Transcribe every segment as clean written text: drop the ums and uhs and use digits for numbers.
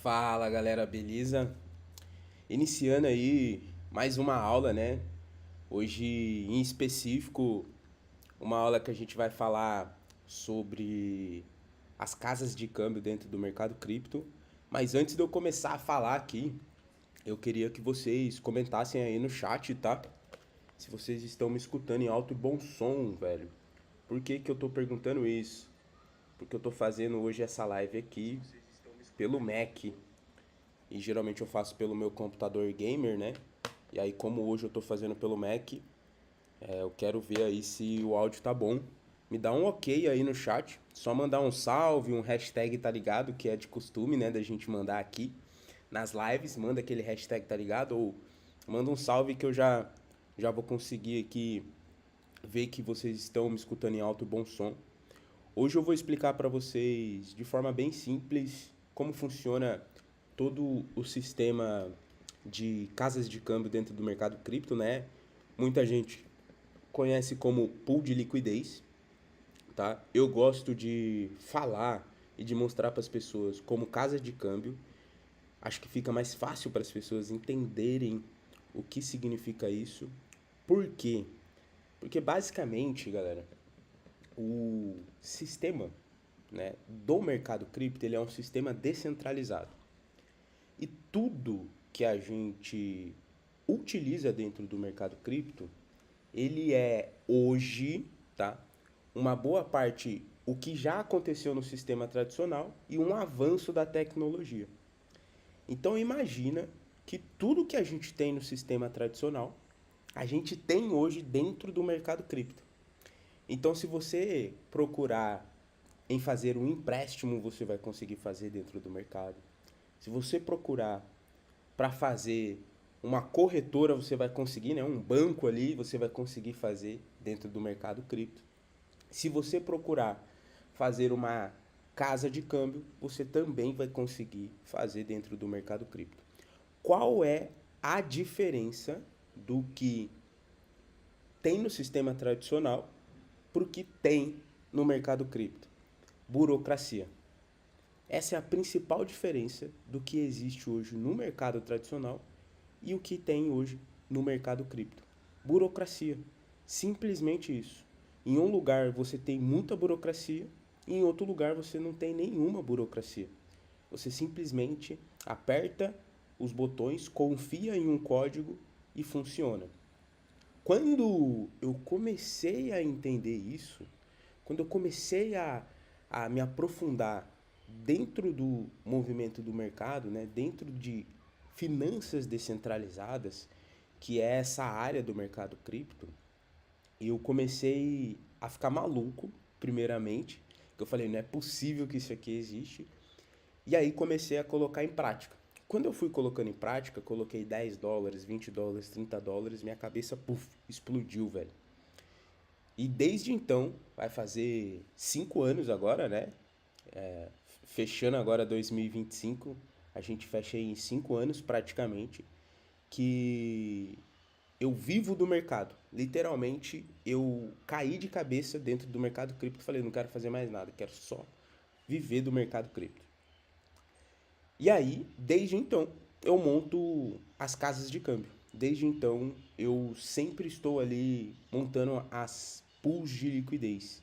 Fala galera, beleza? Iniciando aí mais uma aula, né? Hoje em específico, uma aula que a gente vai falar sobre as casas de câmbio dentro do mercado cripto. Mas antes de eu começar a falar aqui, eu queria que vocês comentassem aí no chat, tá? Se vocês estão me escutando em alto e bom som, velho. Por que que eu tô perguntando isso? Porque eu tô fazendo hoje essa live aqui pelo Mac. E geralmente eu faço pelo meu computador gamer, né? E aí, como hoje eu tô fazendo pelo Mac, eu quero ver aí se o áudio tá bom. Me dá um ok aí no chat. Só mandar um salve, um hashtag, tá ligado? Que é de costume, né? Da gente mandar aqui nas lives. Manda aquele hashtag, tá ligado? Ou manda um salve que eu já vou conseguir aqui ver que vocês estão me escutando em alto e bom som. Hoje eu vou explicar para vocês de forma bem simples como funciona todo o sistema de casas de câmbio dentro do mercado cripto, né? Muita gente conhece como pool de liquidez, tá? Eu gosto de falar e de mostrar para as pessoas como casa de câmbio. Acho que fica mais fácil para as pessoas entenderem o que significa isso. Por quê? Porque basicamente, galera, o sistema, né, do mercado cripto ele é um sistema descentralizado. E tudo que a gente utiliza dentro do mercado cripto, ele é hoje, tá? Uma boa parte o que já aconteceu no sistema tradicional e um avanço da tecnologia. Então imagina que tudo que a gente tem no sistema tradicional, a gente tem hoje dentro do mercado cripto. Então se você procurar em fazer um empréstimo, você vai conseguir fazer dentro do mercado. Se você procurar para fazer uma corretora, você vai conseguir, né? Um banco ali, você vai conseguir fazer dentro do mercado cripto. Se você procurar fazer uma casa de câmbio, você também vai conseguir fazer dentro do mercado cripto. Qual é a diferença do que tem no sistema tradicional para o que tem no mercado cripto? Burocracia. Essa é a principal diferença do que existe hoje no mercado tradicional e o que tem hoje no mercado cripto. Burocracia. Simplesmente isso. Em um lugar você tem muita burocracia e em outro lugar você não tem nenhuma burocracia. Você simplesmente aperta os botões, confia em um código e funciona. Quando eu comecei a entender isso, quando eu comecei a me aprofundar dentro do movimento do mercado, né, dentro de finanças descentralizadas, que é essa área do mercado cripto, eu comecei a ficar maluco, primeiramente, que eu falei, não é possível que isso aqui existe, e aí comecei a colocar em prática. Quando eu fui colocando em prática, coloquei $10, $20, $30, minha cabeça, puf, explodiu, velho. E desde então, vai fazer 5 anos agora, né? Fechando agora 2025, a gente fecha em 5 anos praticamente, que eu vivo do mercado. Literalmente, eu caí de cabeça dentro do mercado cripto e falei, não quero fazer mais nada, quero só viver do mercado cripto. E aí, desde então, eu monto as casas de câmbio. Desde então, eu sempre estou ali montando as pools de liquidez.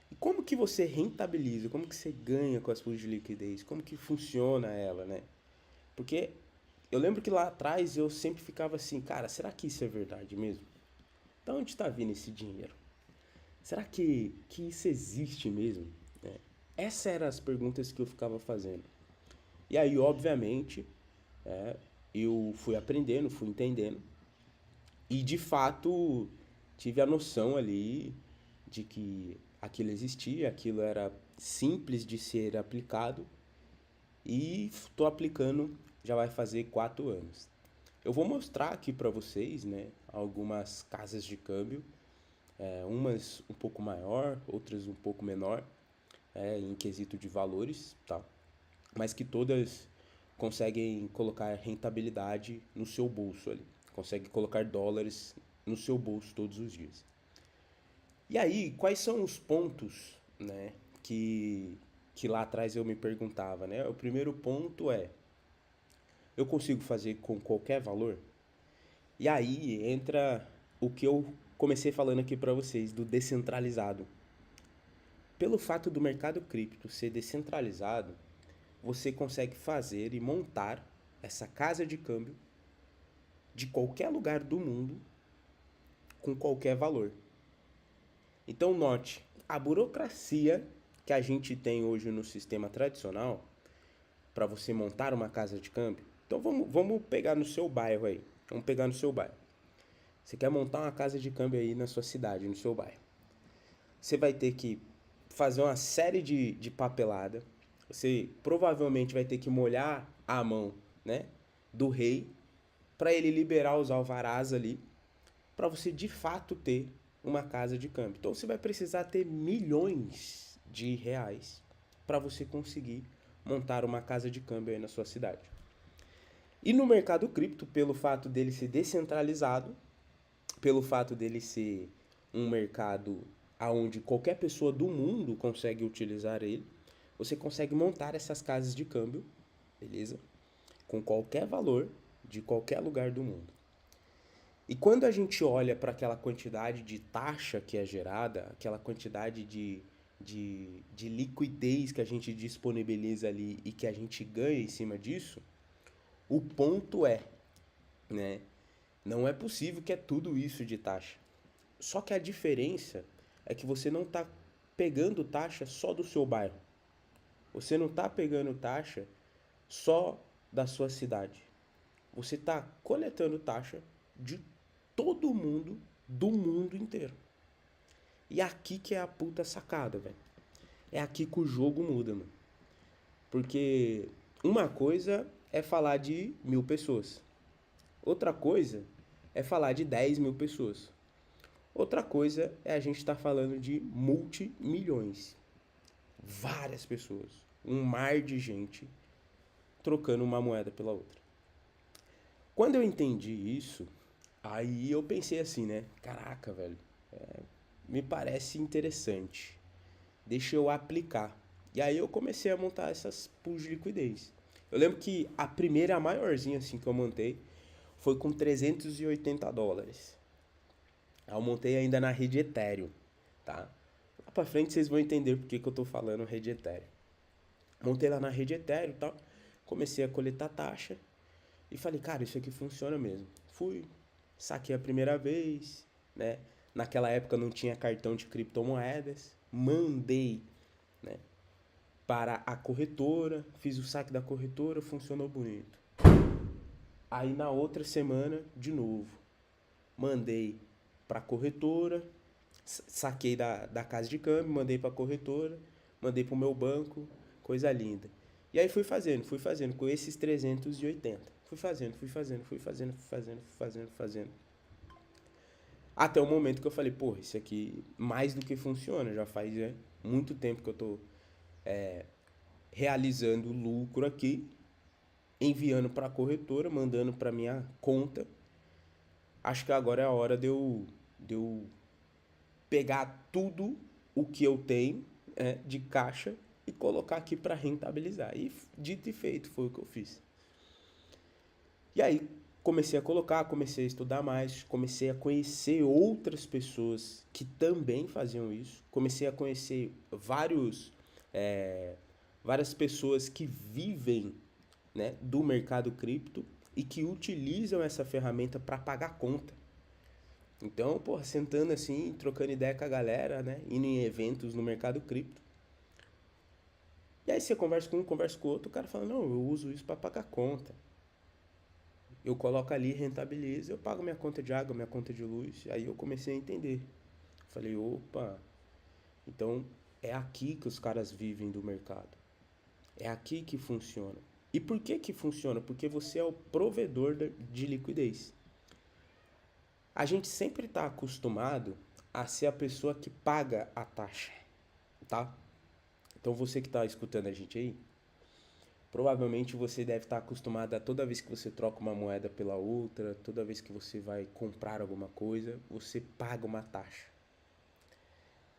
E como que você rentabiliza? Como que você ganha com as pools de liquidez? Como que funciona ela, né? Porque eu lembro que lá atrás eu sempre ficava assim, cara, será que isso é verdade mesmo? De onde está vindo esse dinheiro? Será que isso existe mesmo? Né? Essas eram as perguntas que eu ficava fazendo. E aí, obviamente, eu fui aprendendo, fui entendendo. E de fato tive a noção ali de que aquilo existia, aquilo era simples de ser aplicado e estou aplicando já vai fazer 4 anos. Eu vou mostrar aqui para vocês, né, algumas casas de câmbio, umas um pouco maior, outras um pouco menor, em quesito de valores, tá? Mas que todas conseguem colocar rentabilidade no seu bolso ali, consegue colocar dólares no seu bolso todos os dias. E aí, quais são os pontos, né, que que lá atrás eu me perguntava, né? O primeiro ponto é, eu consigo fazer com qualquer valor? E aí entra o que eu comecei falando aqui para vocês, do descentralizado. Pelo fato do mercado cripto ser descentralizado, você consegue fazer e montar essa casa de câmbio de qualquer lugar do mundo com qualquer valor. Então, note, a burocracia que a gente tem hoje no sistema tradicional para você montar uma casa de câmbio. Então, vamos pegar no seu bairro aí. Vamos pegar no seu bairro. Você quer montar uma casa de câmbio aí na sua cidade, no seu bairro. Você vai ter que fazer uma série de papelada. Você provavelmente vai ter que molhar a mão, né, do rei para ele liberar os alvarás ali, para você de fato ter uma casa de câmbio. Então você vai precisar ter milhões de reais para você conseguir montar uma casa de câmbio aí na sua cidade. E no mercado cripto, pelo fato dele ser descentralizado, pelo fato dele ser um mercado onde qualquer pessoa do mundo consegue utilizar ele, você consegue montar essas casas de câmbio, beleza? Com qualquer valor, de qualquer lugar do mundo. E quando a gente olha para aquela quantidade de taxa que é gerada, aquela quantidade de liquidez que a gente disponibiliza ali e que a gente ganha em cima disso, o ponto é, né? Não é possível que é tudo isso de taxa. Só que a diferença é que você não está pegando taxa só do seu bairro. Você não está pegando taxa só da sua cidade. Você está coletando taxa de todo mundo, do mundo inteiro. E aqui que é a puta sacada, velho. É aqui que o jogo muda, mano. Porque uma coisa é falar de 1.000 pessoas. Outra coisa é falar de 10.000 pessoas. Outra coisa é a gente estar falando de multimilhões. Várias pessoas. Um mar de gente trocando uma moeda pela outra. Quando eu entendi isso, aí eu pensei assim, né? Caraca, velho. Me parece interessante. Deixa eu aplicar. E aí eu comecei a montar essas pools de liquidez. Eu lembro que a primeira, a maiorzinha assim que eu montei, foi com $380. Eu montei ainda na rede Ethereum, tá? Lá pra frente vocês vão entender por que eu tô falando rede Ethereum. Montei lá na rede Ethereum e tal, comecei a coletar taxa e falei, cara, isso aqui funciona mesmo. Fui, saquei a primeira vez, né? Naquela época não tinha cartão de criptomoedas, mandei, né, para a corretora, fiz o saque da corretora, funcionou bonito. Aí na outra semana, de novo, mandei para a corretora, saquei da casa de câmbio, mandei para a corretora, mandei para o meu banco, coisa linda. E aí fui fazendo com esses 380. Fui fazendo. Até o momento que eu falei, pô, isso aqui mais do que funciona. Já faz muito tempo que eu tô realizando lucro aqui, enviando para a corretora, mandando para minha conta. Acho que agora é a hora de eu pegar tudo o que eu tenho de caixa e colocar aqui para rentabilizar. E dito e feito, foi o que eu fiz. E aí comecei a colocar, comecei a estudar mais, comecei a conhecer outras pessoas que também faziam isso. Comecei a conhecer várias pessoas que vivem, né, do mercado cripto e que utilizam essa ferramenta para pagar conta. Então, porra, sentando assim, trocando ideia com a galera, né, indo em eventos no mercado cripto. E aí você conversa com um, conversa com o outro, o cara fala, não, eu uso isso para pagar conta. Eu coloco ali, rentabilizo, eu pago minha conta de água, minha conta de luz. Aí eu comecei a entender. Falei, opa, então é aqui que os caras vivem do mercado. É aqui que funciona. E por que que funciona? Porque você é o provedor de liquidez. A gente sempre está acostumado a ser a pessoa que paga a taxa, tá? Então você que está escutando a gente aí, provavelmente você deve estar acostumado a toda vez que você troca uma moeda pela outra, toda vez que você vai comprar alguma coisa, você paga uma taxa.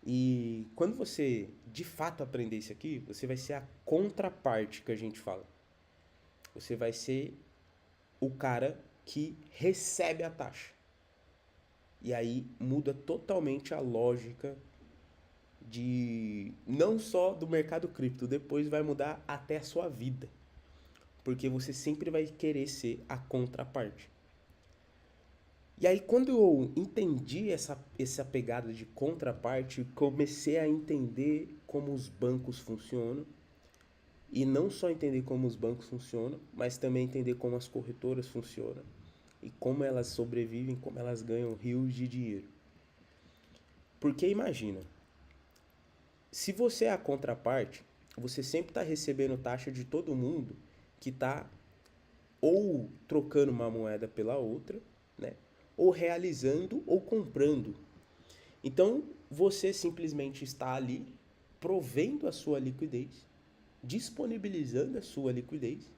E quando você de fato aprender isso aqui, você vai ser a contraparte que a gente fala. Você vai ser o cara que recebe a taxa. E aí muda totalmente a lógica de não só do mercado cripto, depois vai mudar até a sua vida. Porque você sempre vai querer ser a contraparte. E aí quando eu entendi essa pegada de contraparte, comecei a entender como os bancos funcionam. E não só entender como os bancos funcionam, mas também entender como as corretoras funcionam. E como elas sobrevivem, como elas ganham rios de dinheiro. Porque imagina, se você é a contraparte, você sempre está recebendo taxa de todo mundo que está ou trocando uma moeda pela outra, né? Ou realizando ou comprando. Então, você simplesmente está ali provendo a sua liquidez, disponibilizando a sua liquidez,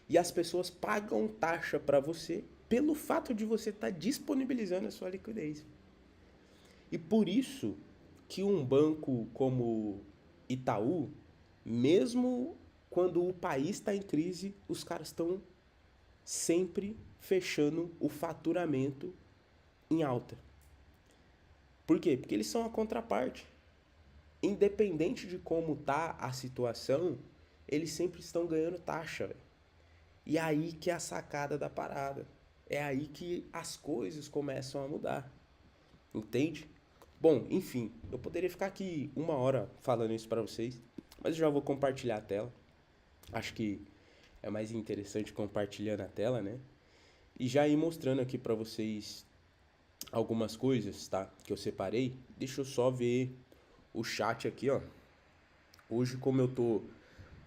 e as pessoas pagam taxa para você pelo fato de você estar disponibilizando a sua liquidez. E por isso que um banco como Itaú, mesmo quando o país está em crise, os caras estão sempre fechando o faturamento em alta. Por quê? Porque eles são a contraparte. Independente de como tá a situação, eles sempre estão ganhando taxa. Véio. E é aí que é a sacada da parada. É aí que as coisas começam a mudar. Entende? Bom, enfim, eu poderia ficar aqui 1 hora falando isso para vocês, mas eu já vou compartilhar a tela. Acho que é mais interessante compartilhando a tela, né? E já ir mostrando aqui para vocês algumas coisas, tá? Que eu separei. Deixa eu só ver o chat aqui, ó. Hoje, como eu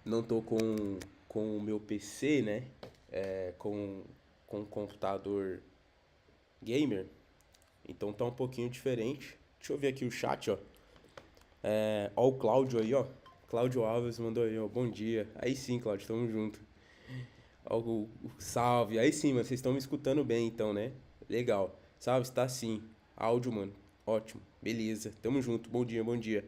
não tô com o meu PC, né? Com um computador gamer, então tá um pouquinho diferente. Deixa eu ver aqui o chat, ó. Ó o Cláudio aí, ó. Cláudio Alves mandou aí, ó. Bom dia. Aí sim, Cláudio, tamo junto. Ó, o salve. Aí sim, mano. Vocês estão me escutando bem, então, né? Legal. Salve, está sim. Áudio, mano. Ótimo. Beleza. Tamo junto. Bom dia, bom dia.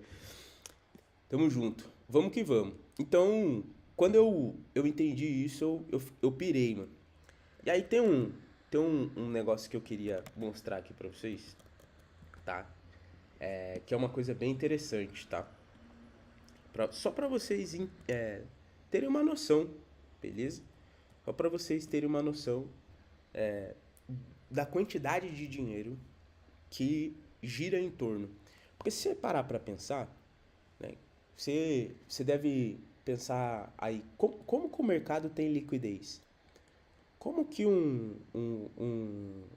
Tamo junto. Vamos que vamos. Então, quando eu entendi isso, eu pirei, mano. E aí tem um negócio que eu queria mostrar aqui pra vocês, tá? Que é uma coisa bem interessante, tá? Só pra vocês terem uma noção, beleza? Só pra vocês terem uma noção da quantidade de dinheiro que gira em torno. Porque se você parar pra pensar, né? Você deve pensar aí, como que o mercado tem liquidez? Como que um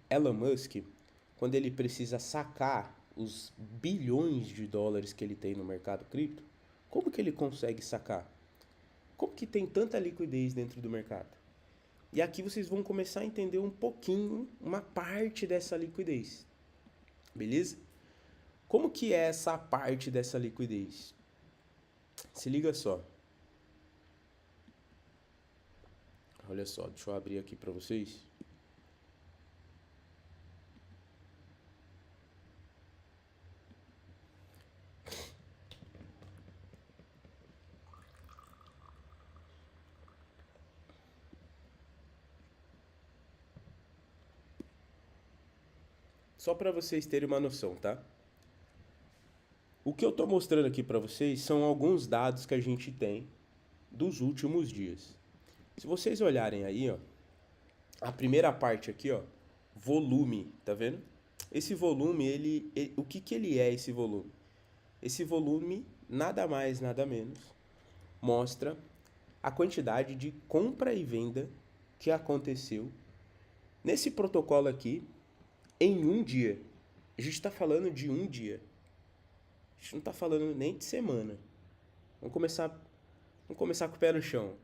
Elon Musk, quando ele precisa sacar os bilhões de dólares que ele tem no mercado cripto, como que ele consegue sacar? Como que tem tanta liquidez dentro do mercado? E aqui vocês vão começar a entender um pouquinho, uma parte dessa liquidez. Beleza? Como que é essa parte dessa liquidez? Se liga só. Olha só, deixa eu abrir aqui para vocês. Só para vocês terem uma noção, tá? O que eu tô mostrando aqui para vocês são alguns dados que a gente tem dos últimos dias. Se vocês olharem aí, ó, a primeira parte aqui, ó, volume, tá vendo? Esse volume, o que que ele é esse volume? Esse volume, nada mais, nada menos, mostra a quantidade de compra e venda que aconteceu nesse protocolo aqui em um dia. A gente está falando de um dia. A gente não está falando nem de semana. Vamos começar com o pé no chão.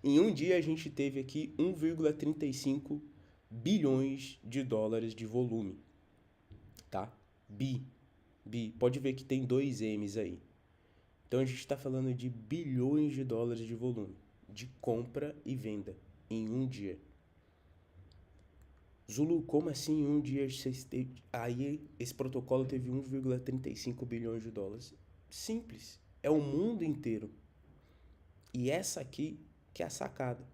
Em um dia a gente teve aqui 1,35 bilhões de dólares de volume, tá? Pode ver que tem dois M's aí. Então a gente está falando de bilhões de dólares de volume, de compra e venda em um dia. Zulu, como assim em um dia aí esse protocolo teve 1,35 bilhões de dólares? Simples, é o mundo inteiro. E essa aqui que é a sacada.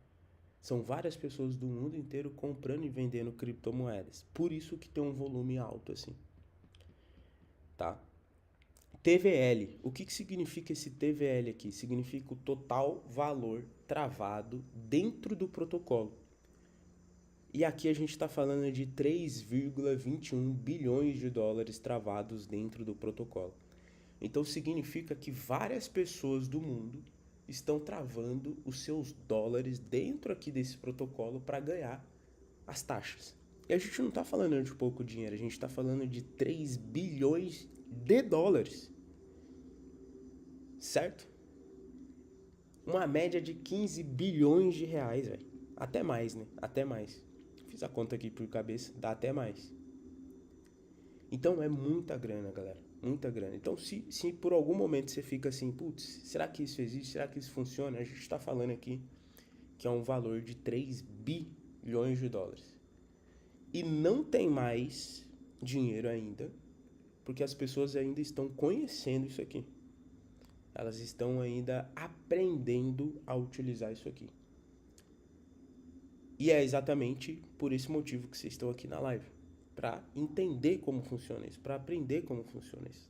São várias pessoas do mundo inteiro comprando e vendendo criptomoedas. Por isso que tem um volume alto assim, tá? TVL. O que significa esse TVL aqui? Significa o total valor travado dentro do protocolo. E aqui a gente está falando de 3,21 bilhões de dólares travados dentro do protocolo. Então significa que várias pessoas do mundo estão travando os seus dólares dentro aqui desse protocolo para ganhar as taxas. E a gente não está falando de pouco dinheiro, a gente está falando de 3 bilhões de dólares. Certo? Uma média de 15 bilhões de reais, velho. Até mais, né? Até mais. Fiz a conta aqui por cabeça, dá até mais. Então é muita grana, galera. Muita grana. Então se por algum momento você fica assim, putz, será que isso existe? Será que isso funciona? A gente está falando aqui que é um valor de 3 bilhões de dólares. E não tem mais dinheiro ainda, porque as pessoas ainda estão conhecendo isso aqui. Elas estão ainda aprendendo a utilizar isso aqui. E é exatamente por esse motivo que vocês estão aqui na live. Para entender como funciona isso, para aprender como funciona isso.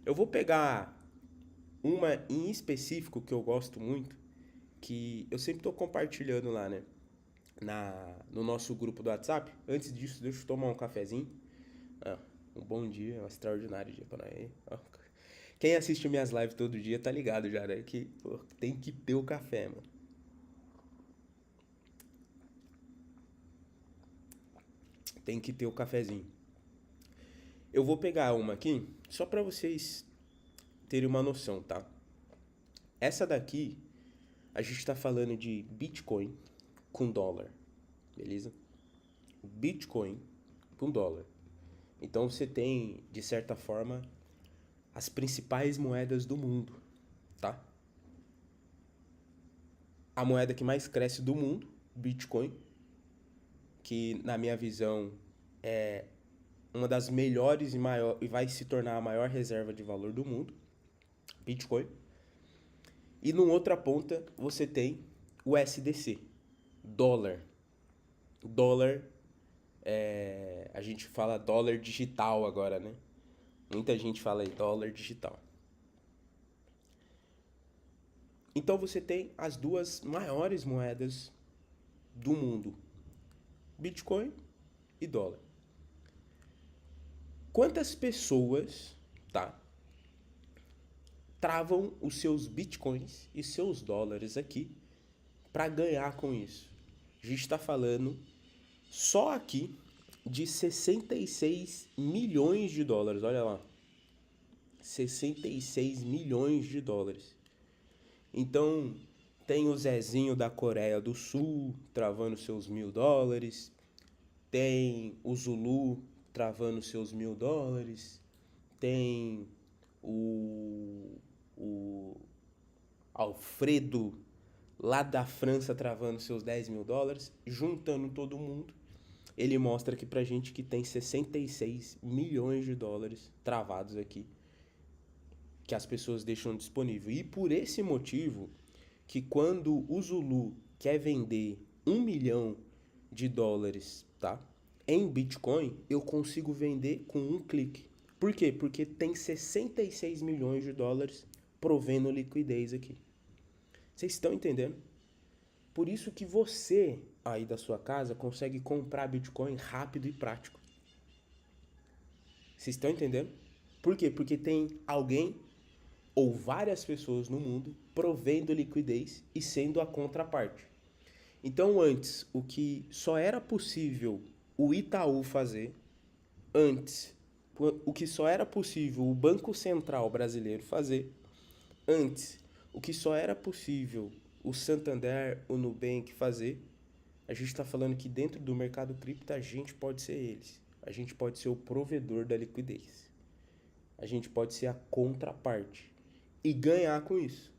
Eu vou pegar uma em específico que eu gosto muito, que eu sempre estou compartilhando lá, né? No nosso grupo do WhatsApp. Antes disso, deixa eu tomar um cafezinho. Um bom dia, um extraordinário dia para nós. Quem assiste minhas lives todo dia tá ligado já, né? Que pô, tem que ter o café, mano. Tem que ter o cafezinho. Eu vou pegar uma aqui, só para vocês terem uma noção, tá? Essa daqui, a gente tá falando de Bitcoin com dólar, beleza? Bitcoin com dólar. Então você tem, de certa forma, as principais moedas do mundo, tá? A moeda que mais cresce do mundo, Bitcoin, que na minha visão é uma das melhores e vai se tornar a maior reserva de valor do mundo, Bitcoin. E numa outra ponta você tem o SDC, dólar. Dólar, a gente fala dólar digital agora, né? Muita gente fala aí dólar digital. Então você tem as duas maiores moedas do mundo, Bitcoin e dólar. Quantas pessoas, tá, travam os seus bitcoins e seus dólares aqui para ganhar com isso? A gente está falando só aqui de 66 milhões de dólares, olha lá. 66 milhões de dólares. Então, tem o Zezinho da Coreia do Sul travando seus $1.000. Tem o Zulu travando seus $1.000. Tem o Alfredo lá da França travando seus $10.000. Juntando todo mundo, ele mostra aqui pra gente que tem 66 milhões de dólares travados aqui, que as pessoas deixam disponível. E por esse motivo, que quando o Zulu quer vender 1 milhão de dólares, tá, em Bitcoin, eu consigo vender com um clique. Por quê? Porque tem 66 milhões de dólares provendo liquidez aqui. Vocês estão entendendo? Por isso que você, aí da sua casa, consegue comprar Bitcoin rápido e prático. Vocês estão entendendo? Por quê? Porque tem alguém ou várias pessoas no mundo provendo liquidez e sendo a contraparte. Então, antes, o que só era possível o Itaú fazer, antes, o que só era possível o Banco Central brasileiro fazer, antes, o que só era possível o Santander, o Nubank fazer, a gente está falando que dentro do mercado cripto a gente pode ser eles. A gente pode ser o provedor da liquidez. A gente pode ser a contraparte e ganhar com isso.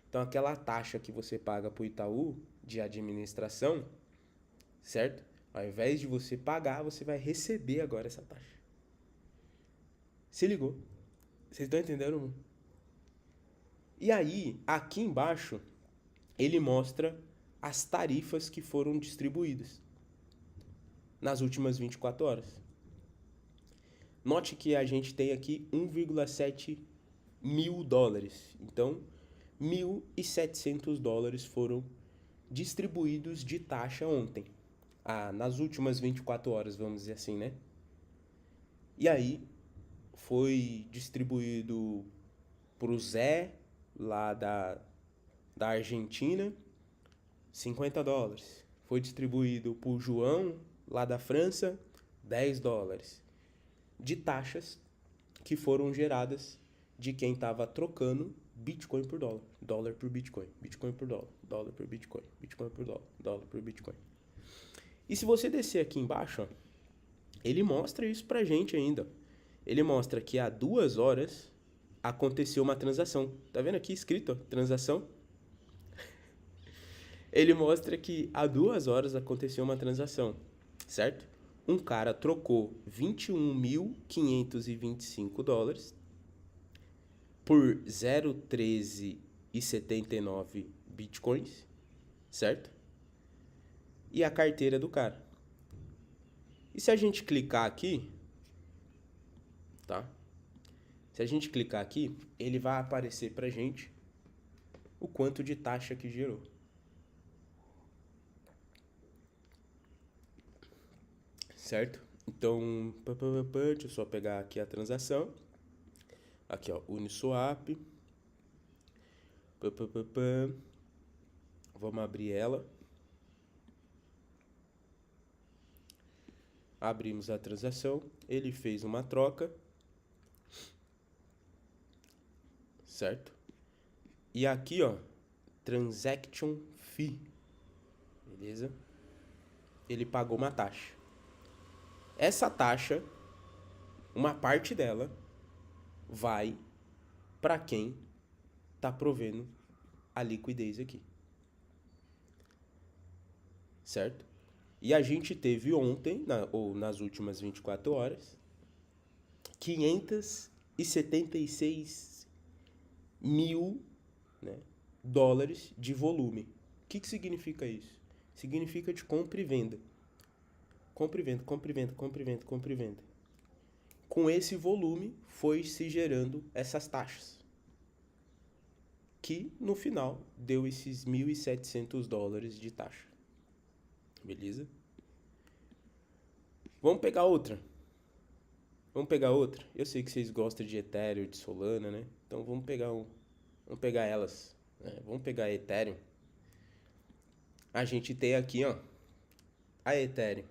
Então aquela taxa que você paga para o Itaú de administração, certo? Ao invés de você pagar, você vai receber agora essa taxa. Se ligou? Vocês estão entendendo? E aí, aqui embaixo, ele mostra as tarifas que foram distribuídas nas últimas 24 horas. Note que a gente tem aqui 1,7 mil dólares. Então, 1.700 dólares foram distribuídos de taxa ontem. Nas últimas 24 horas, vamos dizer assim, né? E aí, foi distribuído pro Zé, lá da Argentina, 50 dólares. Foi distribuído pro João, lá da França, 10 dólares. De taxas que foram geradas de quem estava trocando Bitcoin por dólar. Dólar por Bitcoin. Bitcoin por dólar. Dólar por Bitcoin. Bitcoin por dólar. Dólar por Bitcoin. E se você descer aqui embaixo, ó, ele mostra isso pra gente ainda. Ele mostra que há 2 horas aconteceu uma transação. Tá vendo aqui escrito, ó, transação? Ele mostra que há 2 horas aconteceu uma transação, certo? Um cara trocou 21.525 dólares por 0,1379 bitcoins, certo? E a carteira do cara. E se a gente clicar aqui, tá? Se a gente clicar aqui, ele vai aparecer pra gente o quanto de taxa que gerou. Certo? Então, deixa eu só pegar aqui a transação. Aqui, ó, Uniswap. Vamos abrir ela. Abrimos a transação. Ele fez uma troca. Certo? E aqui, ó, Transaction Fee. Beleza? Ele pagou uma taxa. Essa taxa, uma parte dela, vai para quem tá provendo a liquidez aqui. Certo? E a gente teve ontem, ou nas últimas 24 horas, 576 mil, né, dólares de volume. O que significa isso? Significa de compra e venda. Compra e venda, compra e venda, compra e venda, compra e venda. Com esse volume foi se gerando essas taxas. Que no final deu esses 1.700 dólares de taxa. Beleza? Vamos pegar outra. Eu sei que vocês gostam de Ethereum, de Solana, né? Então vamos pegar elas. Né? Vamos pegar a Ethereum. A gente tem aqui, ó, a Ethereum.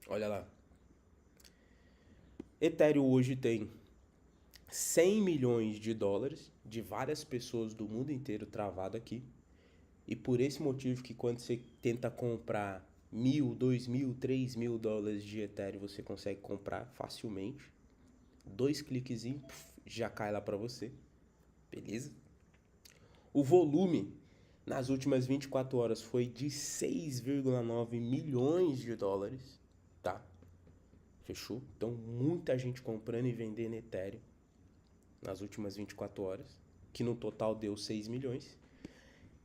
Olha lá. Ethereum hoje tem 100 milhões de dólares de várias pessoas do mundo inteiro travado aqui. E por esse motivo que quando você tenta comprar 1.000, 2.000, 3.000 dólares de Ethereum, você consegue comprar facilmente. 2 cliquezinhos, já cai lá pra você. Beleza? O volume nas últimas 24 horas foi de 6,9 milhões de dólares, tá? Fechou? Então, muita gente comprando e vendendo Ethereum nas últimas 24 horas, que no total deu 6 milhões.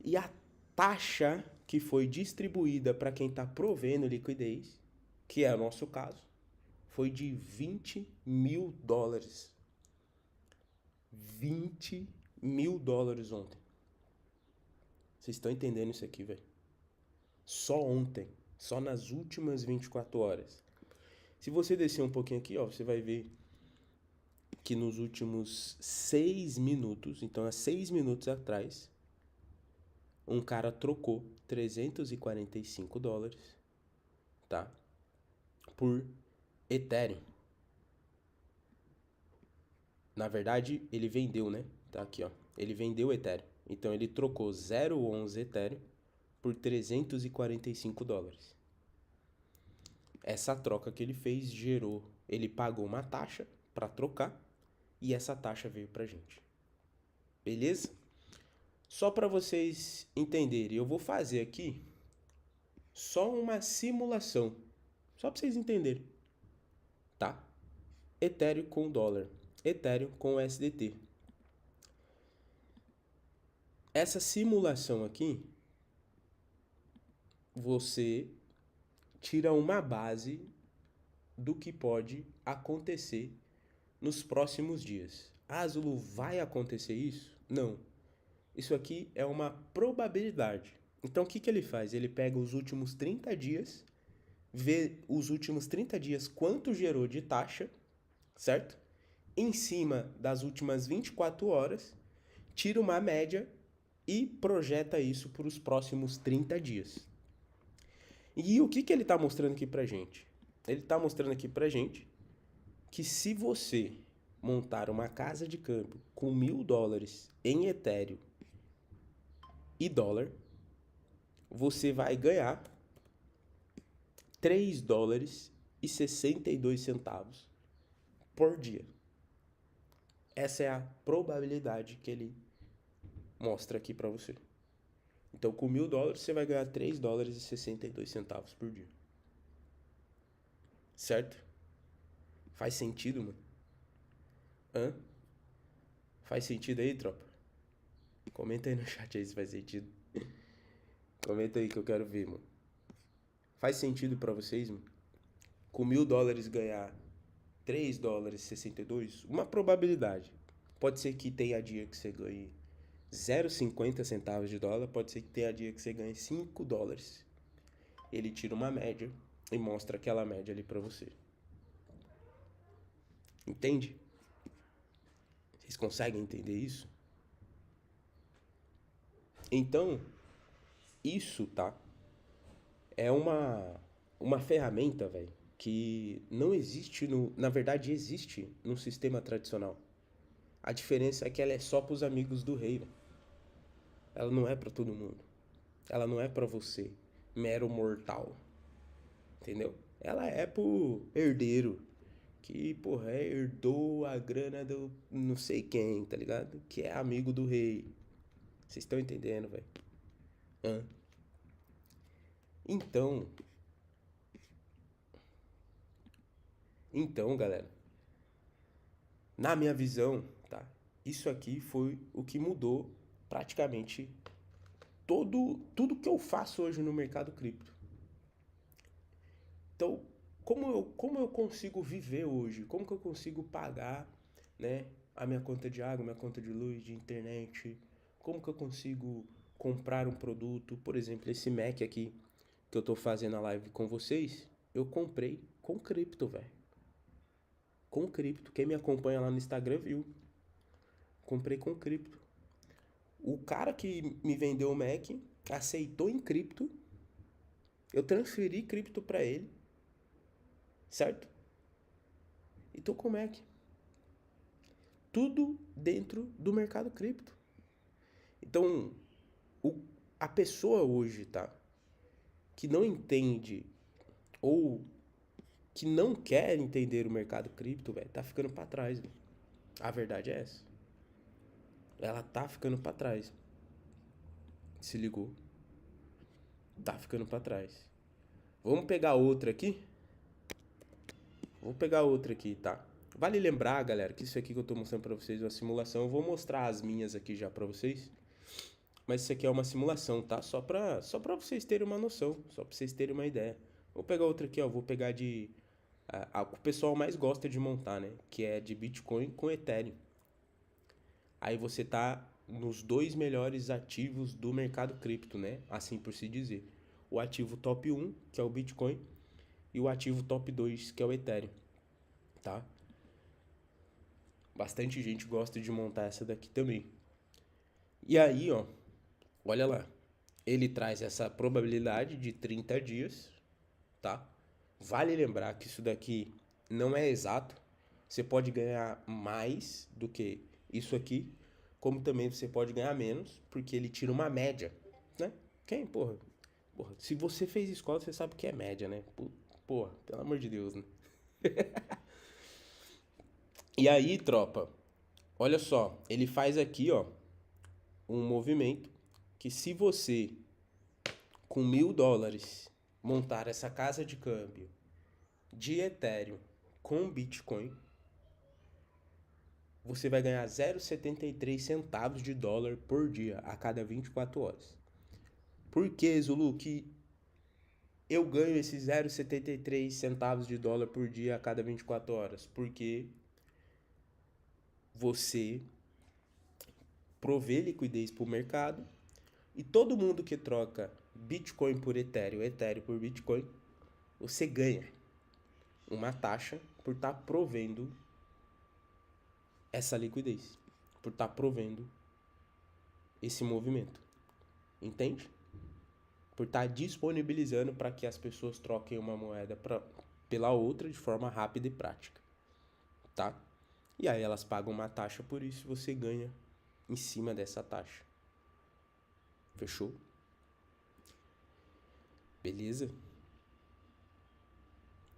E a taxa que foi distribuída para quem está provendo liquidez, que é o nosso caso, foi de 20 mil dólares. 20 mil dólares ontem. Vocês estão entendendo isso aqui, velho? Só ontem. Só nas últimas 24 horas. Se você descer um pouquinho aqui, ó, você vai ver que nos últimos 6 minutos, então há 6 minutos atrás, um cara trocou 345 dólares, tá? Por Ethereum. Na verdade, ele vendeu, né? Tá aqui, ó. Ele vendeu Ethereum. Então ele trocou 0,11 Ethereum por 345 dólares. Essa troca que ele fez gerou, ele pagou uma taxa para trocar e essa taxa veio pra gente. Beleza? Só para vocês entenderem, eu vou fazer aqui só uma simulação, só para vocês entenderem, tá? Ethereum com dólar, Ethereum com USDT. Essa simulação aqui, você tira uma base do que pode acontecer nos próximos dias. Ah, Zulu, vai acontecer isso? Não. Isso aqui é uma probabilidade. Então o que ele faz? Ele pega os últimos 30 dias, vê os últimos 30 dias quanto gerou de taxa, certo? Em cima das últimas 24 horas, tira uma média e projeta isso para os próximos 30 dias. E o que ele está mostrando aqui pra gente? Ele está mostrando aqui pra gente que se você montar uma casa de câmbio com $1.000 em Ethereum e dólar, você vai ganhar $3,62 por dia. Essa é a probabilidade que ele mostra aqui para você. Então, com $1.000, você vai ganhar $3,62 por dia. Certo? Faz sentido, mano? Hã? Faz sentido aí, tropa? Comenta aí no chat aí se faz sentido. Comenta aí que eu quero ver, mano. Faz sentido pra vocês, mano? Com $1.000 ganhar $3,62? Uma probabilidade. Pode ser que tenha dia que você ganhe 0,50 centavos de dólar, pode ser que tenha dia que você ganhe $5. Ele tira uma média e mostra aquela média ali pra você. Entende? Vocês conseguem entender isso? Então, isso, tá? É uma ferramenta, velho, que não existe na verdade existe no sistema tradicional. A diferença é que ela é só pros amigos do rei, véio. Ela não é pra todo mundo. Ela não é pra você, mero mortal. Entendeu? Ela é pro herdeiro que, porra, herdou a grana do não sei quem, tá ligado? Que é amigo do rei. Vocês estão entendendo, velho? Então, galera, na minha visão, tá? Isso aqui foi o que mudou praticamente tudo que eu faço hoje no mercado cripto. Então, como eu consigo viver hoje? Como que eu consigo pagar, né, a minha conta de água, minha conta de luz, de internet? Como que eu consigo comprar um produto? Por exemplo, esse Mac aqui que eu tô fazendo a live com vocês, eu comprei com cripto, velho. Com cripto. Quem me acompanha lá no Instagram viu. Comprei com cripto. O cara que me vendeu o Mac aceitou em cripto. Eu transferi cripto pra ele. Certo? E tô com o Mac. Tudo dentro do mercado cripto. Então, a pessoa hoje, tá? Que não entende ou que não quer entender o mercado cripto, velho, tá ficando pra trás, véio. A verdade é essa. Ela tá ficando pra trás. Se ligou? Tá ficando pra trás. Vamos pegar outra aqui? Vou pegar outra aqui, tá? Vale lembrar, galera, que isso aqui que eu tô mostrando pra vocês é uma simulação. Eu vou mostrar as minhas aqui já pra vocês. Mas isso aqui é uma simulação, tá? Só pra vocês terem uma noção. Só pra vocês terem uma ideia. Vou pegar outra aqui, ó. Vou pegar de... a que o pessoal mais gosta de montar, né? Que é de Bitcoin com Ethereum. Aí você tá nos dois melhores ativos do mercado cripto, né? Assim por se dizer. O ativo top 1, que é o Bitcoin, e o ativo top 2, que é o Ethereum, tá? Bastante gente gosta de montar essa daqui também. E aí, ó, olha lá. Ele traz essa probabilidade de 30 dias, tá? Vale lembrar que isso daqui não é exato. Você pode ganhar mais do que isso aqui, como também você pode ganhar menos, porque ele tira uma média, né? Quem, porra, se você fez escola, você sabe que é média, né? Porra, pelo amor de Deus, né? E aí, tropa, olha só, ele faz aqui, ó, um movimento que se você, com $1.000, montar essa casa de câmbio de Ethereum com Bitcoin, você vai ganhar 0,73 centavos de dólar por dia a cada 24 horas. Por que, Zulu, que eu ganho esses 0,73 centavos de dólar por dia a cada 24 horas? Porque você provê liquidez para o mercado e todo mundo que troca Bitcoin por Ethereum, Ethereum por Bitcoin, você ganha uma taxa por estar provendo essa liquidez, por estar provendo esse movimento. Entende? Por estar disponibilizando para que as pessoas troquem uma moeda pela outra de forma rápida e prática. Tá? E aí elas pagam uma taxa por isso e você ganha em cima dessa taxa. Fechou? Beleza?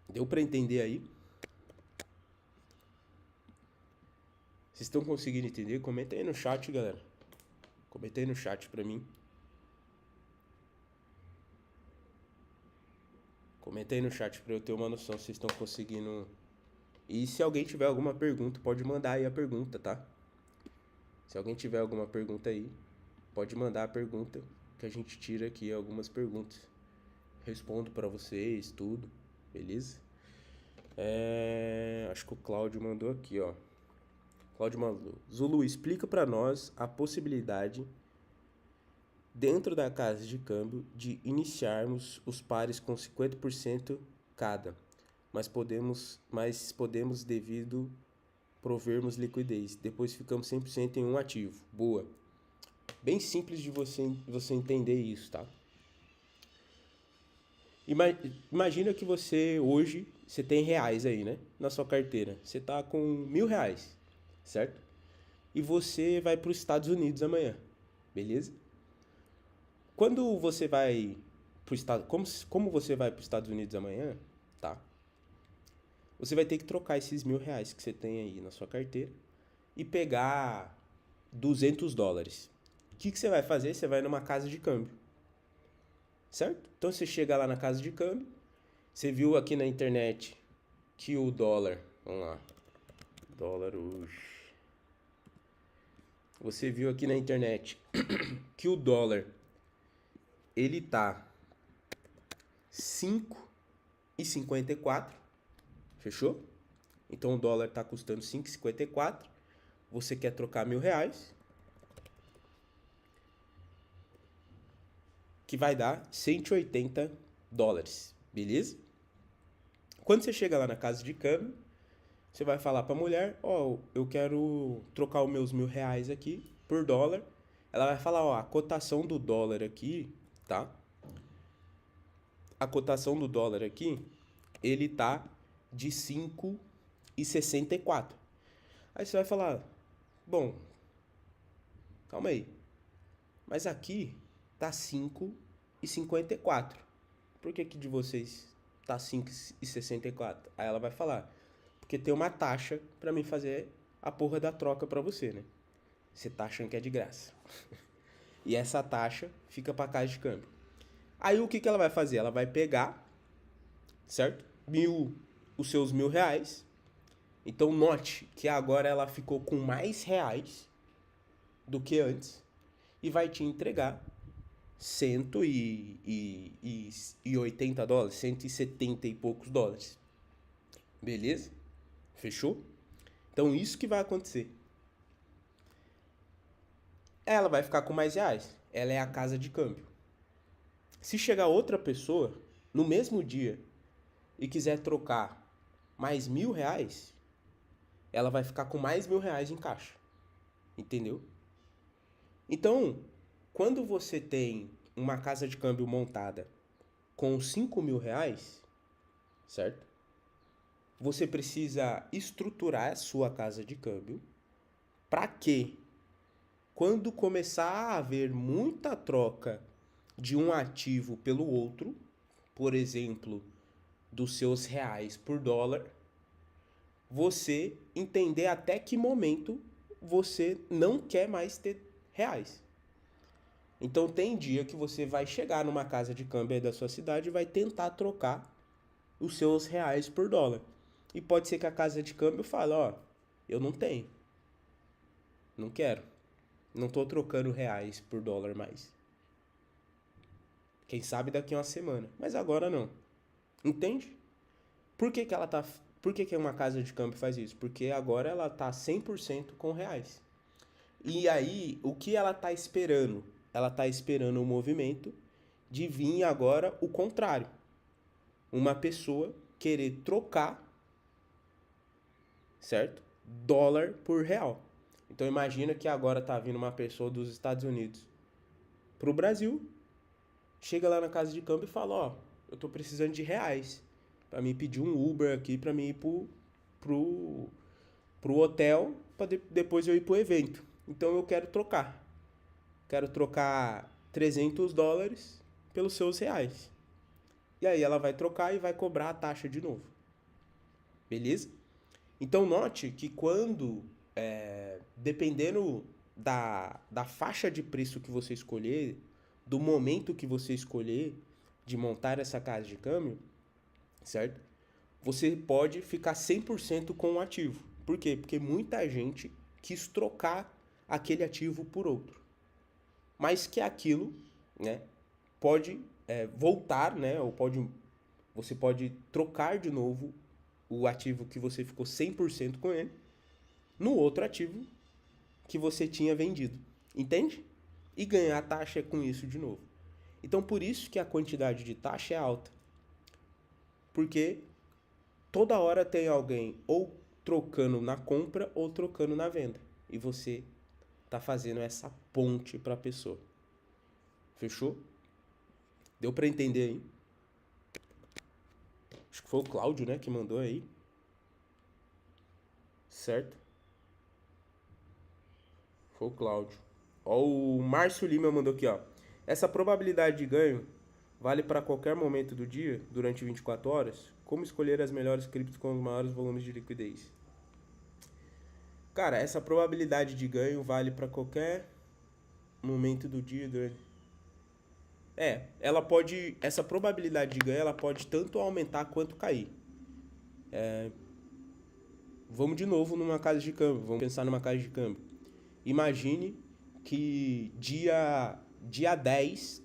Deu para entender aí? Vocês estão conseguindo entender? Comenta aí no chat, galera. Comenta aí no chat pra mim. Comenta aí no chat pra eu ter uma noção se vocês estão conseguindo. E se alguém tiver alguma pergunta, pode mandar aí a pergunta, tá? Se alguém tiver alguma pergunta aí, pode mandar a pergunta que a gente tira aqui algumas perguntas. Respondo pra vocês, tudo. Beleza? Acho que o Cláudio mandou aqui, ó. Cláudio mandou. Zulu, explica pra nós a possibilidade dentro da casa de câmbio de iniciarmos os pares com 50% cada, mas podemos devido provermos liquidez. Depois ficamos 100% em um ativo. Boa. Bem simples de você entender isso, tá? Imagina que você hoje, você tem reais aí, né? Na sua carteira. Você tá com R$1.000, certo? E você vai para os Estados Unidos amanhã, beleza? Quando você vai para os Estados Unidos, como você vai para os Estados Unidos amanhã, tá? Você vai ter que trocar esses R$1.000 que você tem aí na sua carteira e pegar $200. O que você vai fazer? Você vai numa casa de câmbio, certo? Então você chega lá na casa de câmbio, você viu aqui na internet que o dólar, vamos lá, dólar hoje. Você viu aqui na internet que o dólar ele tá 5,54, fechou? Então o dólar tá custando 5,54. Você quer trocar R$1.000, que vai dar $180, beleza? Quando você chega lá na casa de câmbio, você vai falar pra mulher, ó, eu quero trocar os meus R$1.000 aqui por dólar. Ela vai falar, ó, a cotação do dólar aqui, tá? A cotação do dólar aqui, ele tá de 5,64. Aí você vai falar, bom, calma aí, mas aqui tá 5,54. Por que de vocês tá 5,64? Aí ela vai falar, porque tem uma taxa pra mim fazer a porra da troca pra você, né? Você tá achando que é de graça. E essa taxa fica pra casa de câmbio. Aí o que ela vai fazer? Ela vai pegar, certo? Os seus R$1.000. Então note que agora ela ficou com mais reais do que antes e vai te entregar $180, 170 e poucos dólares. Beleza? Fechou? Então isso que vai acontecer. Ela vai ficar com mais reais. Ela é a casa de câmbio. Se chegar outra pessoa no mesmo dia e quiser trocar mais R$1.000, ela vai ficar com mais R$1.000 em caixa. Entendeu? Então, quando você tem uma casa de câmbio montada com R$5.000, certo? Você precisa estruturar a sua casa de câmbio para que, quando começar a haver muita troca de um ativo pelo outro, por exemplo, dos seus reais por dólar, você entender até que momento você não quer mais ter reais. Então tem dia que você vai chegar numa casa de câmbio aí da sua cidade e vai tentar trocar os seus reais por dólar. E pode ser que a casa de câmbio fale, ó, eu não tenho, não quero, não tô trocando reais por dólar mais. Quem sabe daqui a uma semana, mas agora não. Entende? Por que que ela tá, por que que uma casa de câmbio faz isso? Porque agora ela tá 100% com reais. E aí, o que ela tá esperando? Ela tá esperando o movimento de vir agora o contrário. Uma pessoa querer trocar, certo? Dólar por real. Então imagina que agora tá vindo uma pessoa dos Estados Unidos pro Brasil, chega lá na casa de câmbio e fala, ó, eu tô precisando de reais para mim pedir um Uber aqui para mim ir pro, pro hotel para depois eu ir pro evento. Então eu quero trocar. Quero trocar 300 dólares pelos seus reais. E aí ela vai trocar e vai cobrar a taxa de novo. Beleza? Então note que quando, dependendo da faixa de preço que você escolher, do momento que você escolher de montar essa casa de câmbio, certo? Você pode ficar 100% com o ativo. Por quê? Porque muita gente quis trocar aquele ativo por outro. Mas que aquilo, né, pode voltar, né, ou você pode trocar de novo o ativo que você ficou 100% com ele no outro ativo que você tinha vendido. Entende? E ganhar taxa com isso de novo. Então, por isso que a quantidade de taxa é alta. Porque toda hora tem alguém ou trocando na compra ou trocando na venda. E você tá fazendo essa ponte para a pessoa. Fechou? Deu para entender aí? Acho que foi o Cláudio, né, que mandou aí. Certo? Foi o Cláudio. Ó, o Márcio Lima mandou aqui, ó. Essa probabilidade de ganho vale para qualquer momento do dia, durante 24 horas? Como escolher as melhores criptos com os maiores volumes de liquidez? Cara, essa probabilidade de ganho vale para qualquer momento do dia, durante... ela pode, essa probabilidade de ganho, ela pode tanto aumentar quanto cair. Vamos de novo numa casa de câmbio, vamos pensar numa casa de câmbio. Imagine que dia 10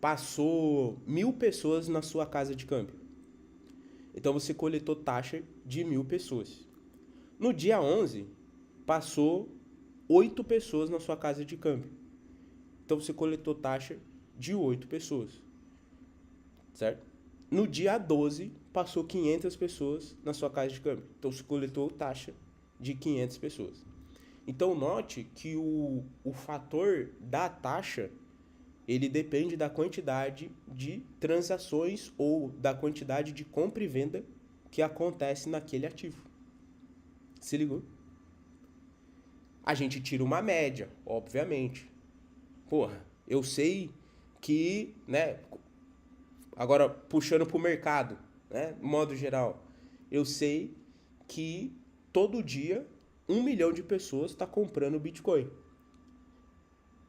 passou 1.000 pessoas na sua casa de câmbio. Então você coletou taxa de 1.000 pessoas. No dia 11, passou 8 pessoas na sua casa de câmbio. Então você coletou taxa de 8 pessoas. Certo? No dia 12, passou 500 pessoas na sua casa de câmbio. Então você coletou taxa de 500 pessoas. Então note que o fator da taxa, ele depende da quantidade de transações ou da quantidade de compra e venda que acontece naquele ativo. Se ligou? A gente tira uma média, obviamente. Porra, eu sei que, né, agora puxando pro mercado, né, de modo geral, eu sei que todo dia 1 milhão de pessoas está comprando Bitcoin,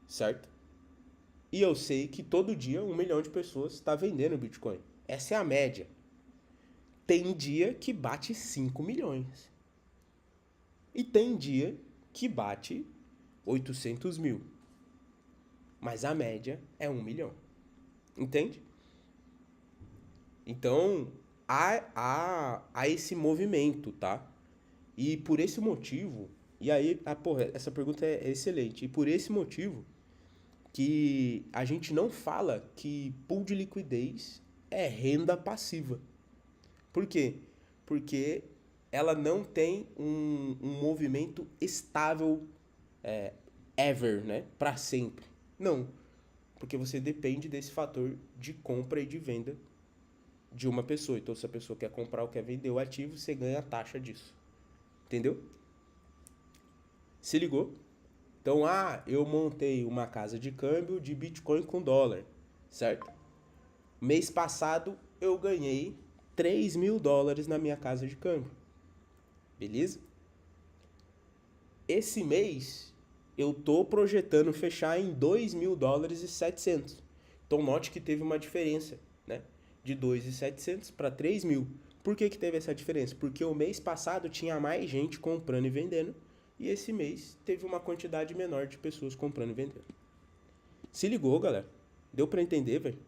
certo? E eu sei que todo dia 1 milhão de pessoas está vendendo Bitcoin. Essa é a média. Tem dia que bate 5 milhões. E tem dia que bate 800 mil. Mas a média é 1 milhão. Entende? Então, há esse movimento, tá? E por esse motivo... E aí, porra, essa pergunta é excelente. E por esse motivo que a gente não fala que pool de liquidez é renda passiva. Por quê? Porque ela não tem um movimento estável ever, né? Para sempre. Não. Porque você depende desse fator de compra e de venda de uma pessoa. Então, se a pessoa quer comprar ou quer vender o ativo, você ganha a taxa disso. Entendeu? Se ligou? Então, eu montei uma casa de câmbio de Bitcoin com dólar, certo? Mês passado, eu ganhei 3.000 dólares na minha casa de câmbio. Beleza? Esse mês, eu tô projetando fechar em 2.000 dólares e 700. Então note que teve uma diferença, né? De 2.700 para 3.000. Por que que teve essa diferença? Porque o mês passado tinha mais gente comprando e vendendo, e esse mês teve uma quantidade menor de pessoas comprando e vendendo. Se ligou, galera? Deu para entender, velho?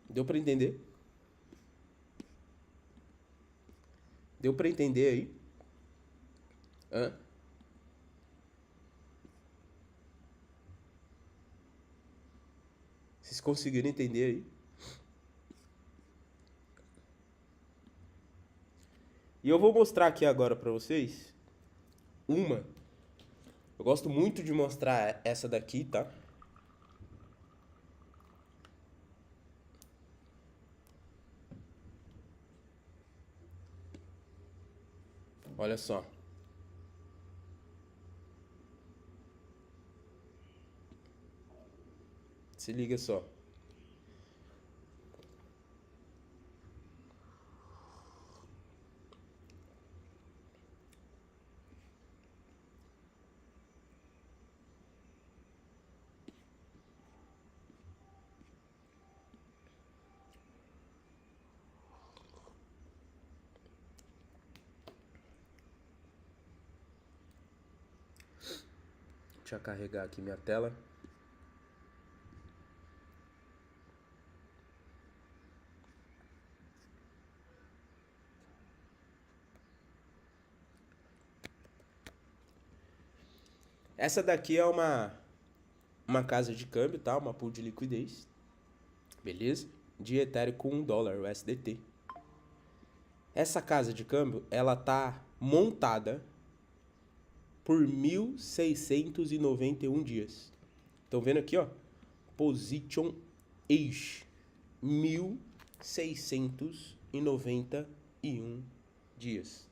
Deu para entender? Deu para entender aí? Hã? Vocês conseguiram entender aí? E eu vou mostrar aqui agora para vocês uma. Eu gosto muito de mostrar essa daqui, tá? Olha só. Se liga só. Deixa eu carregar aqui minha tela. Essa daqui é uma casa de câmbio, tá? Uma pool de liquidez. Beleza? De Ethereum com $1, o USDT. Essa casa de câmbio, ela tá montada por 1.691 dias. Estão vendo aqui, ó? Position Age. 1.691 dias.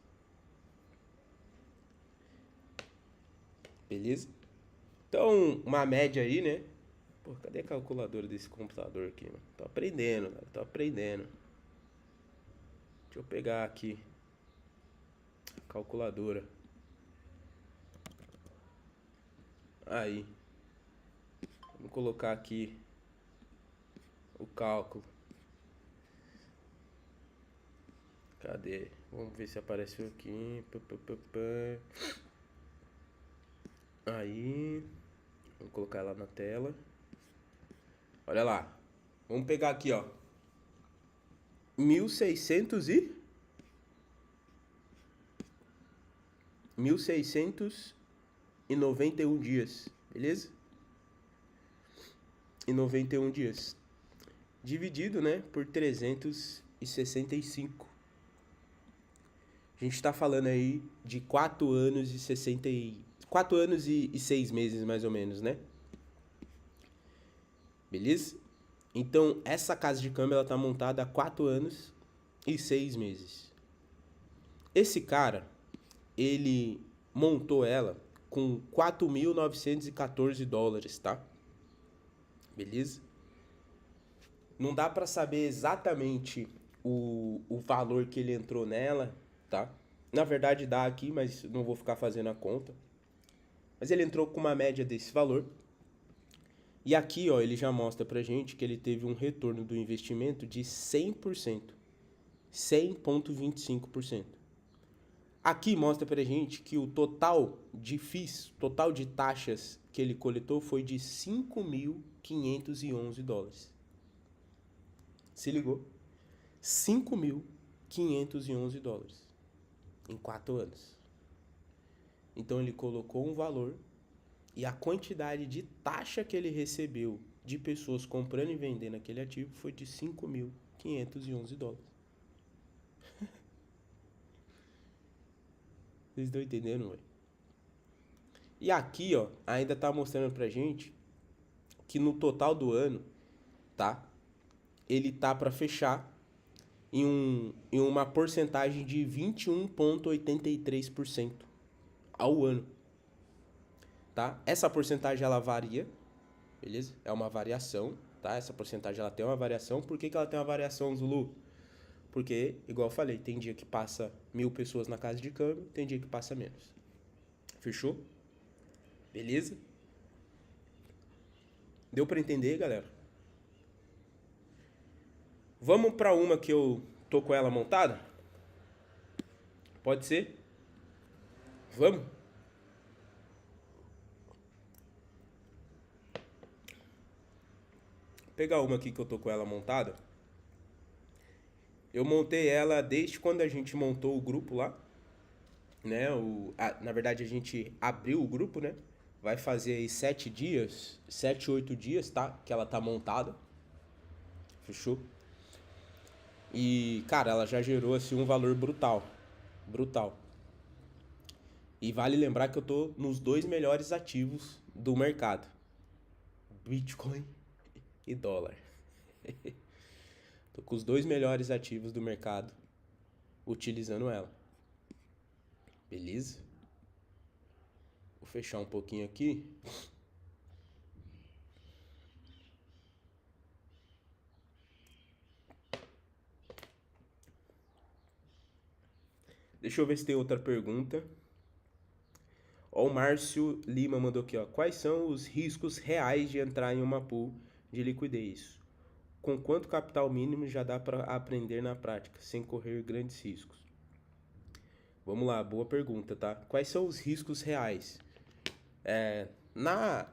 Beleza? Então, uma média aí, né? Pô, cadê a calculadora desse computador aqui, mano? Tô aprendendo, cara. Tô aprendendo. Deixa eu pegar aqui a calculadora. Aí. Vamos colocar aqui o cálculo. Cadê? Vamos ver se apareceu aqui. Aí. Vou colocar ela na tela. Olha lá. Vamos pegar aqui, ó. 1.691 dias, beleza? E 91 dias. Dividido, né, por 365. A gente tá falando aí de 4 anos e 4 anos e 6 meses, mais ou menos, né? Beleza? Então, essa casa de câmbio, ela tá montada há 4 anos e 6 meses. Esse cara, ele montou ela com 4.914 dólares, tá? Beleza? Não dá pra saber exatamente o valor que ele entrou nela, tá? Na verdade dá aqui, mas não vou ficar fazendo a conta. Mas ele entrou com uma média desse valor. E aqui, ó, ele já mostra pra gente que ele teve um retorno do investimento de 100%. 100,25%. Aqui mostra pra gente que o total de FIIs, total de taxas que ele coletou foi de 5.511 dólares. Se ligou? 5.511 dólares em 4 anos. Então ele colocou um valor e a quantidade de taxa que ele recebeu de pessoas comprando e vendendo aquele ativo foi de 5.511 dólares. Vocês estão entendendo, velho? E aqui, ó, ainda tá mostrando pra gente que no total do ano, tá? Ele tá para fechar em uma porcentagem de 21,83% ao ano, tá? Essa porcentagem ela varia, beleza? É uma variação, tá? Essa porcentagem ela tem uma variação. Por que que ela tem uma variação, Zulu? Porque, igual eu falei, tem dia que passa 1.000 pessoas na casa de câmbio, tem dia que passa menos. Fechou? Beleza? Deu pra entender, galera? Vamos pra uma que eu tô com ela montada? Pode ser? Vamos? Vou pegar uma aqui que eu tô com ela montada. Eu montei ela desde quando a gente montou o grupo lá, né? Na verdade a gente abriu o grupo, né? Vai fazer aí 7 dias, 7, 8 dias, tá? Que ela tá montada. Fechou? E, cara, ela já gerou assim um valor brutal. Brutal. E vale lembrar que eu tô nos dois melhores ativos do mercado: Bitcoin e dólar. Tô com os dois melhores ativos do mercado utilizando ela. Beleza? Vou fechar um pouquinho aqui. Deixa eu ver se tem outra pergunta. Ó, o Márcio Lima mandou aqui, ó. Quais são os riscos reais de entrar em uma pool de liquidez? Com quanto capital mínimo já dá para aprender na prática, sem correr grandes riscos? Vamos lá, boa pergunta, tá? Quais são os riscos reais?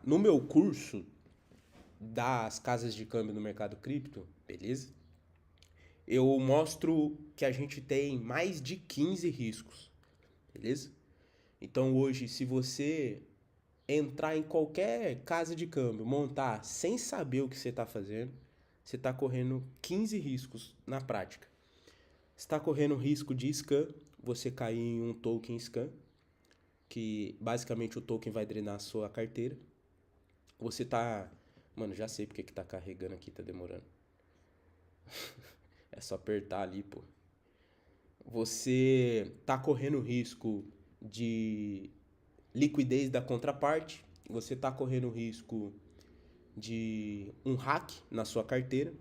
No meu curso das casas de câmbio no mercado cripto, beleza? Eu mostro que a gente tem mais de 15 riscos, beleza? Então hoje, se você entrar em qualquer casa de câmbio, montar sem saber o que você está fazendo, você está correndo 15 riscos na prática. Você está correndo risco de scam, você cair em um token scam, que basicamente o token vai drenar a sua carteira. Você tá... Mano, já sei porque que tá carregando aqui, tá demorando. É só apertar ali, pô. Você tá correndo risco de liquidez da contraparte, você tá correndo risco de um hack na sua carteira.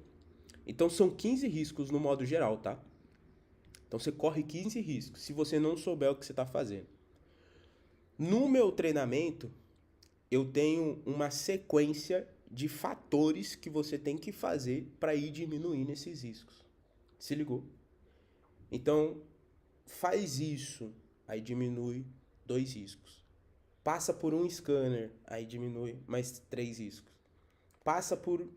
Então são 15 riscos no modo geral, tá? Então você corre 15 riscos se você não souber o que você está fazendo. No meu treinamento, eu tenho uma sequência de fatores que você tem que fazer para ir diminuindo esses riscos. Se ligou? Então, faz isso, aí diminui 2 riscos. Passa por um scanner, aí diminui mais 3 riscos. Passa por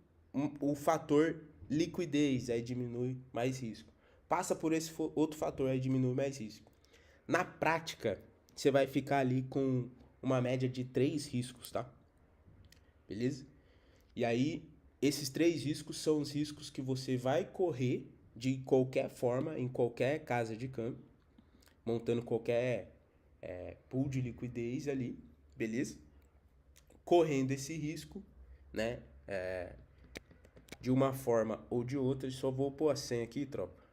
o fator liquidez, aí diminui mais risco. Passa por esse outro fator, aí diminui mais risco. Na prática, você vai ficar ali com uma média de 3 riscos, tá? Beleza? E aí, esses 3 riscos são os riscos que você vai correr de qualquer forma, em qualquer casa de câmbio, montando qualquer pool de liquidez ali, beleza? Correndo esse risco, né? De uma forma ou de outra. Só vou pôr a senha aqui, tropa.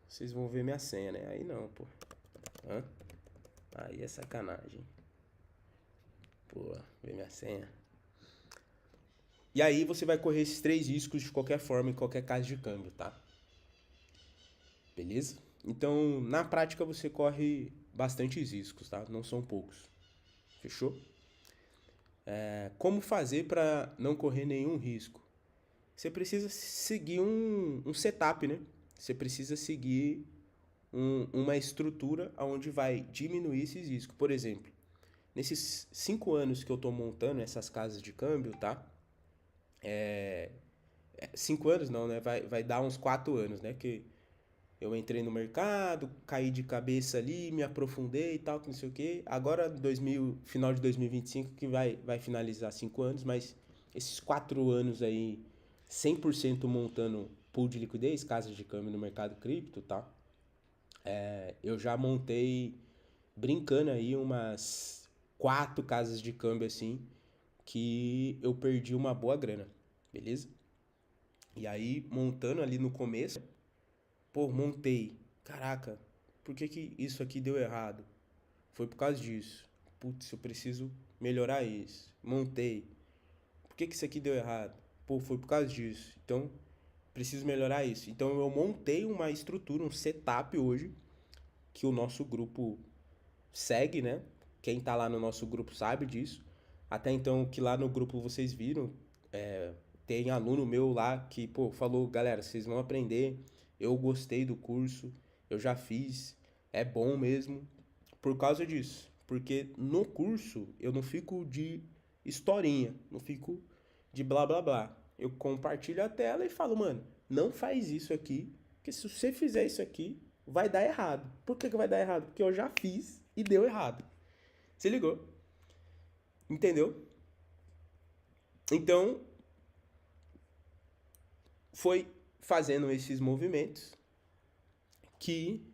Vocês vão ver minha senha, né? Aí não, pô. Hã? Aí é sacanagem. Pô, ver minha senha. E aí você vai correr esses 3 riscos de qualquer forma em qualquer casa de câmbio, tá? Beleza? Então, na prática você corre bastantes riscos, tá? Não são poucos. Fechou? Como fazer para não correr nenhum risco? Você precisa seguir um setup, né? Você precisa seguir uma estrutura onde vai diminuir esses riscos. Por exemplo, nesses 5 anos que eu tô montando essas casas de câmbio, tá? 5 anos não, né? Vai dar uns 4 anos, né? Que eu entrei no mercado, caí de cabeça ali, me aprofundei e tal, que não sei o quê. Agora, final de 2025, que vai finalizar 5 anos, mas esses 4 anos aí, 100% montando pool de liquidez, casas de câmbio no mercado cripto, tá? Eu já montei, brincando aí, umas 4 casas de câmbio assim, que eu perdi uma boa grana, beleza? E aí, montando ali no começo, pô, montei. Caraca, por que que isso aqui deu errado? Foi por causa disso. Putz, eu preciso melhorar isso. Montei. Por que que isso aqui deu errado? Pô, foi por causa disso. Então, preciso melhorar isso. Então, eu montei uma estrutura, um setup hoje, que o nosso grupo segue, né? Quem tá lá no nosso grupo sabe disso. Até então, que lá no grupo vocês viram, tem aluno meu lá que, pô, falou, galera, vocês vão aprender, eu gostei do curso, eu já fiz, é bom mesmo, por causa disso. Porque no curso eu não fico de historinha, não fico de blá blá blá. Eu compartilho a tela e falo, mano, não faz isso aqui, porque se você fizer isso aqui, vai dar errado. Por que vai dar errado? Porque eu já fiz e deu errado. Se ligou? Entendeu? Então, foi fazendo esses movimentos que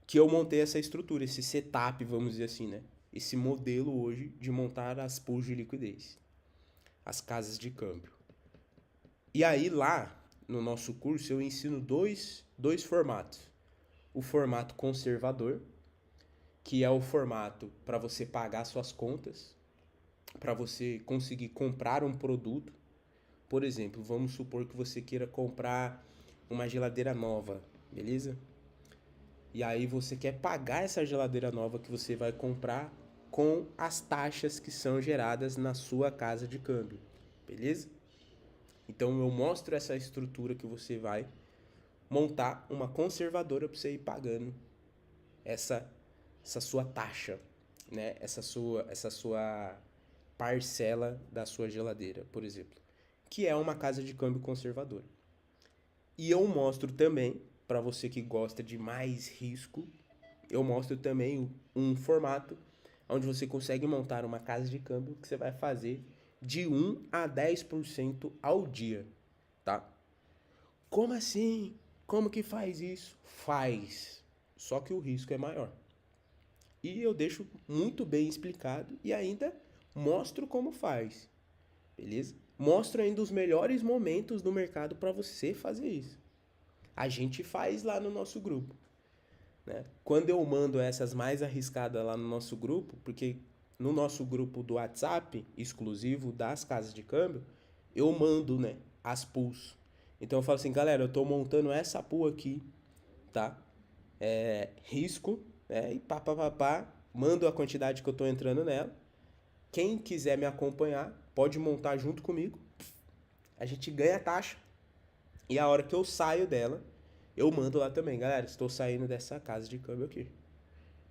que eu montei essa estrutura, esse setup, vamos dizer assim, né? Esse modelo hoje de montar as pools de liquidez, as casas de câmbio. E aí lá no nosso curso eu ensino dois formatos. O formato conservador, que é o formato para você pagar suas contas, para você conseguir comprar um produto. Por exemplo, vamos supor que você queira comprar uma geladeira nova, beleza? E aí você quer pagar essa geladeira nova que você vai comprar com as taxas que são geradas na sua casa de câmbio, beleza? Então eu mostro essa estrutura que você vai montar uma conservadora para você ir pagando essa sua taxa, né? Essa sua parcela da sua geladeira, por exemplo, que é uma casa de câmbio conservadora. E eu mostro também, para você que gosta de mais risco, eu mostro também um formato onde você consegue montar uma casa de câmbio que você vai fazer de 1 a 10% ao dia, tá? Como assim? Como que faz isso? Faz, só que o risco é maior. E eu deixo muito bem explicado e ainda mostro como faz, beleza? Mostro ainda os melhores momentos do mercado para você fazer isso. A gente faz lá no nosso grupo, né? Quando eu mando essas mais arriscadas lá no nosso grupo, porque no nosso grupo do WhatsApp, exclusivo das casas de câmbio, eu mando, né, as pools. Então eu falo assim, galera, eu tô montando essa pool aqui, tá? Risco, né? E pá, mando a quantidade que eu tô entrando nela. Quem quiser me acompanhar, pode montar junto comigo. A gente ganha a taxa. E a hora que eu saio dela, eu mando lá também, galera, estou saindo dessa casa de câmbio aqui.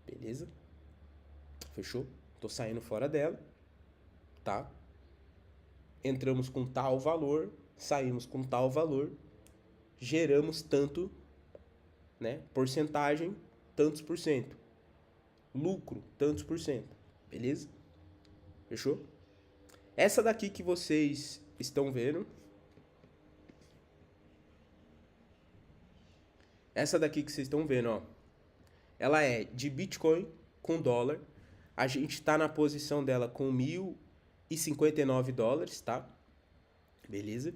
Beleza? Fechou? Tô saindo fora dela, tá? Entramos com tal valor, saímos com tal valor, geramos tanto, né? Porcentagem, tantos por cento. Lucro, tantos por cento. Beleza? Fechou? Essa daqui que vocês estão vendo, ó, ela é de Bitcoin com dólar. A gente está na posição dela com $1.059, tá? Beleza?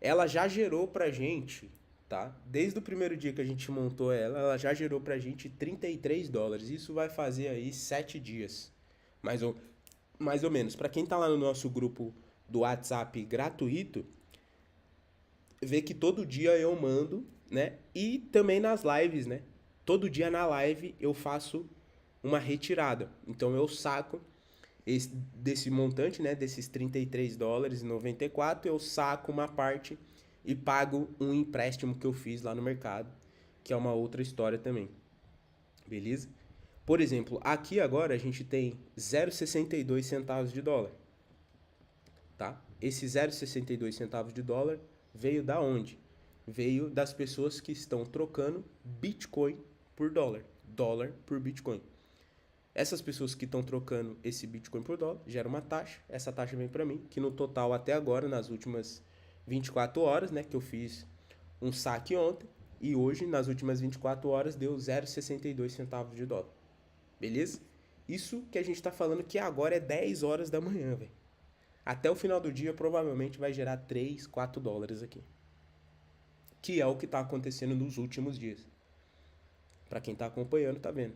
Ela já gerou pra gente, tá? Desde o primeiro dia que a gente montou ela já gerou pra gente $33. Isso vai fazer aí 7 dias, mais ou menos. Pra quem tá lá no nosso grupo do WhatsApp gratuito, vê que todo dia eu mando, né? E também nas lives, né? Todo dia na live eu faço uma retirada. Então eu saco desse montante, né? Desses $33,94, eu saco uma parte e pago um empréstimo que eu fiz lá no mercado, que é uma outra história também. Beleza? Por exemplo, aqui agora a gente tem 0,62 centavos de dólar, tá? Esse 0,62 centavos de dólar veio da onde? Veio das pessoas que estão trocando Bitcoin por dólar, dólar por Bitcoin. Essas pessoas que estão trocando esse Bitcoin por dólar geram uma taxa. Essa taxa vem para mim, que no total até agora, nas últimas 24 horas, né, que eu fiz um saque ontem, e hoje, nas últimas 24 horas, deu 0,62 centavos de dólar. Beleza? Isso que a gente está falando que agora é 10 horas da manhã, velho. Até o final do dia, provavelmente vai gerar 3, 4 dólares aqui. Que é o que está acontecendo nos últimos dias. Para quem está acompanhando, tá vendo,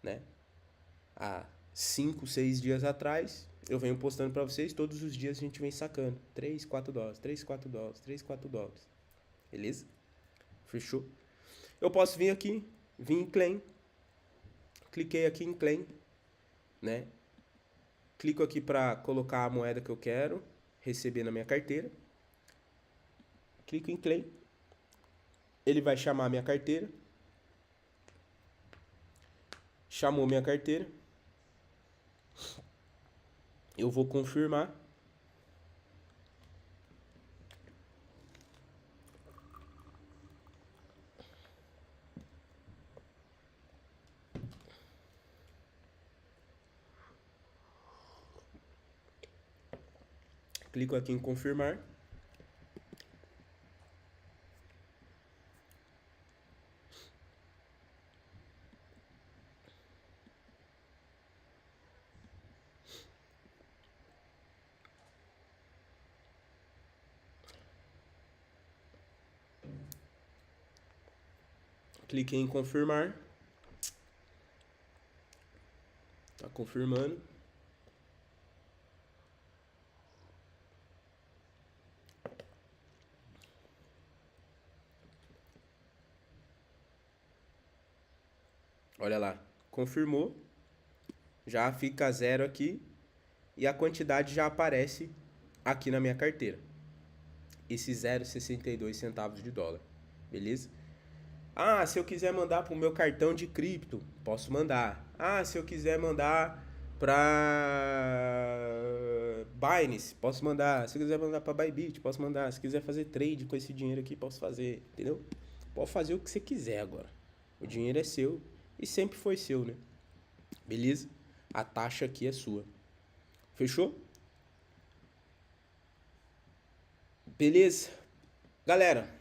né? Há 5, 6 dias atrás, eu venho postando para vocês, todos os dias a gente vem sacando 3, 4 dólares, 3, 4 dólares, 3, 4 dólares. Beleza? Fechou? Eu posso vir aqui, vir em claim cliquei aqui em Claim, né? Clico aqui para colocar a moeda que eu quero receber na minha carteira. Clico em Claim. Ele vai chamar a minha carteira. Chamou minha carteira. Eu vou confirmar. Clico aqui em confirmar. Cliquei em confirmar. Tá confirmando. Olha lá, confirmou. Já fica 0 aqui e a quantidade já aparece aqui na minha carteira. Esse 0,62 centavos de dólar. Beleza? Ah, se eu quiser mandar para o meu cartão de cripto, posso mandar. Ah, se eu quiser mandar para Binance, posso mandar. Se eu quiser mandar para Bybit, posso mandar. Se quiser fazer trade com esse dinheiro aqui, posso fazer. Entendeu? Pode fazer o que você quiser agora. O dinheiro é seu e sempre foi seu, né? Beleza? A taxa aqui é sua. Fechou? Beleza? Galera,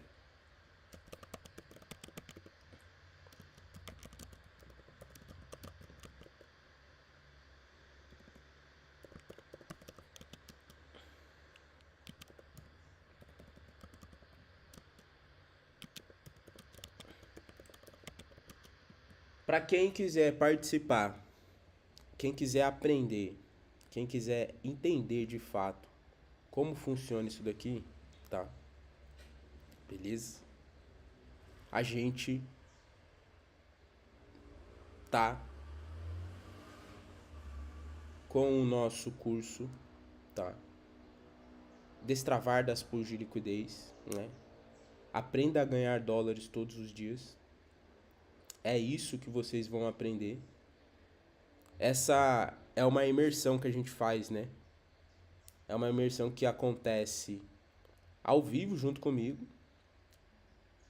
para quem quiser participar, quem quiser aprender, quem quiser entender de fato como funciona isso daqui, tá? Beleza? A gente tá com o nosso curso, tá? Destravar das pools de liquidez, né? Aprenda a ganhar dólares todos os dias. É isso que vocês vão aprender. Essa é uma imersão que a gente faz, né? É uma imersão que acontece ao vivo junto comigo.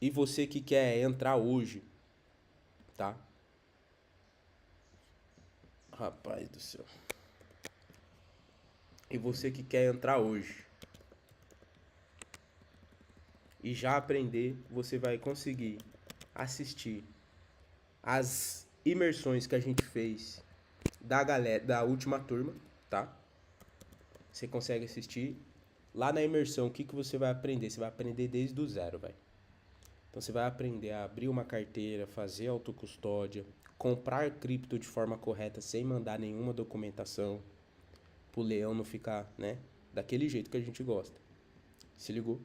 E você que quer entrar hoje, tá? Rapaz do céu. E você que quer entrar hoje e já aprender, você vai conseguir assistir as imersões que a gente fez da galera da última turma, tá? Você consegue assistir lá na imersão. O que você vai aprender? Você vai aprender desde o zero, velho. Então você vai aprender a abrir uma carteira, fazer autocustódia, comprar cripto de forma correta sem mandar nenhuma documentação, pro leão não ficar, né, daquele jeito que a gente gosta. Se ligou?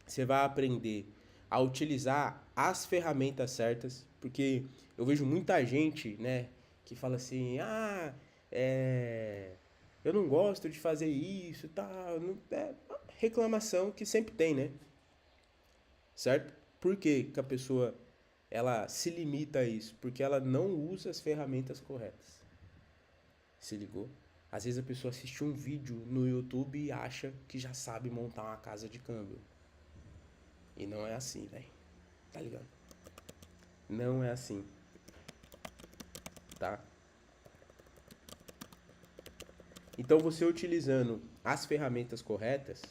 Você vai aprender a utilizar as ferramentas certas, porque eu vejo muita gente, né, que fala assim: "Ah, eu não gosto de fazer isso", tal, reclamação que sempre tem, né? Certo? Por que que a pessoa ela se limita a isso? Porque ela não usa as ferramentas corretas. Se ligou? Às vezes a pessoa assiste um vídeo no YouTube e acha que já sabe montar uma casa de câmbio. E não é assim, velho. Tá ligado? Não é assim. Tá? Então você utilizando as ferramentas corretas,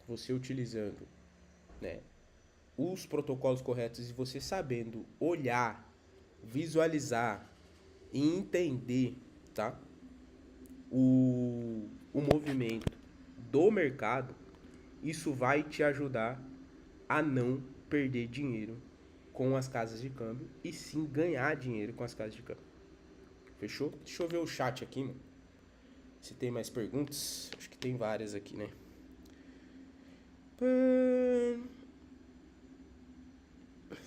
você utilizando, né, os protocolos corretos e você sabendo olhar, visualizar e entender, tá? O movimento do mercado, isso vai te ajudar a não perder dinheiro com as casas de câmbio e sim ganhar dinheiro com as casas de câmbio. Fechou? Deixa eu ver o chat aqui, mano. Se tem mais perguntas. Acho que tem várias aqui, né?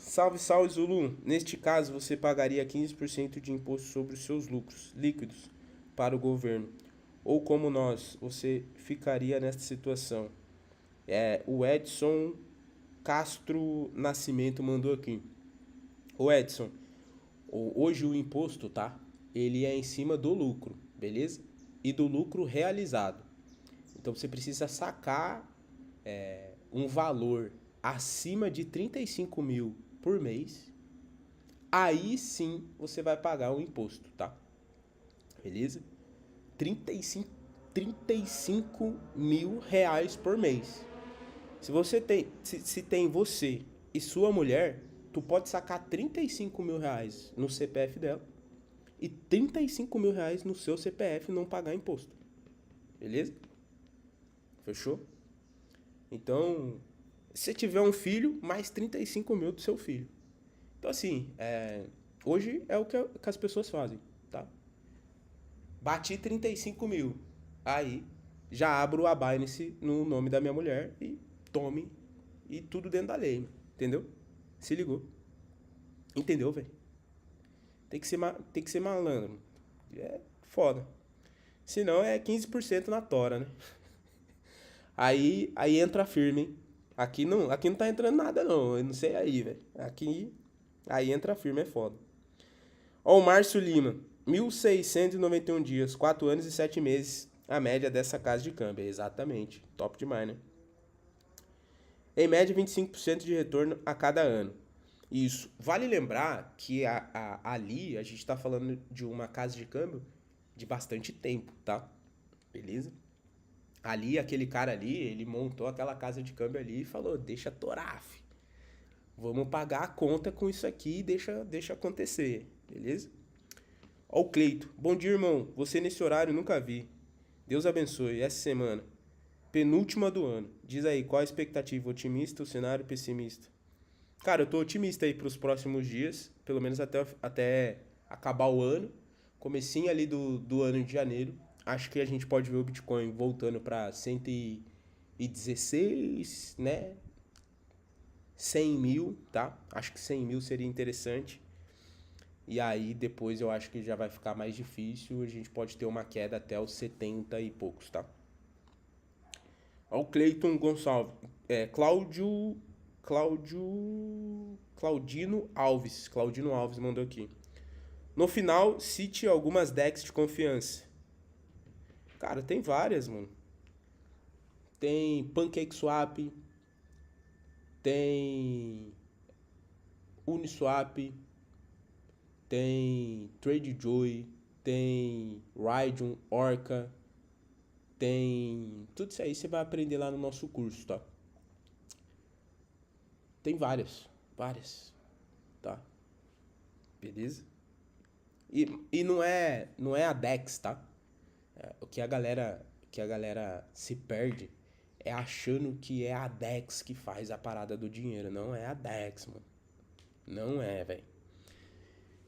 Salve, salve, Zulu. Neste caso, você pagaria 15% de imposto sobre os seus lucros líquidos para o governo. Ou como nós, você ficaria nesta situação? O Edson Castro Nascimento mandou aqui. O Edson, hoje o imposto, tá? Ele é em cima do lucro, beleza? E do lucro realizado. Então você precisa sacar um valor acima de 35 mil por mês. Aí sim você vai pagar o imposto, tá? Beleza? 35 mil reais por mês. Se você tem, se tem você e sua mulher, tu pode sacar 35 mil reais no CPF dela e 35 mil reais no seu CPF e não pagar imposto. Beleza? Fechou? Então, se tiver um filho, mais 35 mil do seu filho. Então, assim, hoje é o que as pessoas fazem, tá? Bati 35 mil. Aí, já abro a Binance no nome da minha mulher e tome. E tudo dentro da lei, entendeu? Se ligou. Entendeu, velho? Tem que ser malandro. É foda. Senão é 15% na tora, né? Aí entra firme, hein? Aqui não tá entrando nada, não. Eu não sei aí, velho. Aí entra firme, é foda. Ó, o Márcio Lima. 1.691 dias, 4 anos e 7 meses a média dessa casa de câmbio. Exatamente. Top demais, né? Em média, 25% de retorno a cada ano. Isso. Vale lembrar que ali a gente está falando de uma casa de câmbio de bastante tempo, tá? Beleza? Ali, aquele cara ali, ele montou aquela casa de câmbio ali e falou, deixa torar, fi. Vamos pagar a conta com isso aqui e deixa acontecer, beleza? Ó o Cleito. Bom dia, irmão. Você nesse horário nunca vi. Deus abençoe. Essa semana. Penúltima do ano. Diz aí, qual a expectativa? Otimista ou cenário pessimista? Cara, eu tô otimista aí pros próximos dias. Pelo menos até acabar o ano. Comecinho ali do ano de janeiro. Acho que a gente pode ver o Bitcoin voltando pra 116, né? 100 mil, tá? Acho que 100 mil seria interessante. E aí depois eu acho que já vai ficar mais difícil. A gente pode ter uma queda até os 70 e poucos, tá? Ó o Cleiton Gonçalves. Claudino Alves. Claudino Alves mandou aqui. No final, cite algumas decks de confiança. Cara, tem várias, mano. Tem PancakeSwap, tem Uniswap, tem TradeJoy, tem Raidon, Orca, tem... Tudo isso aí você vai aprender lá no nosso curso, tá? Tem várias, tá? Beleza? E não é a DEX, tá? O que a galera se perde é achando que é a DEX que faz a parada do dinheiro. Não é a DEX, mano. Não é, velho.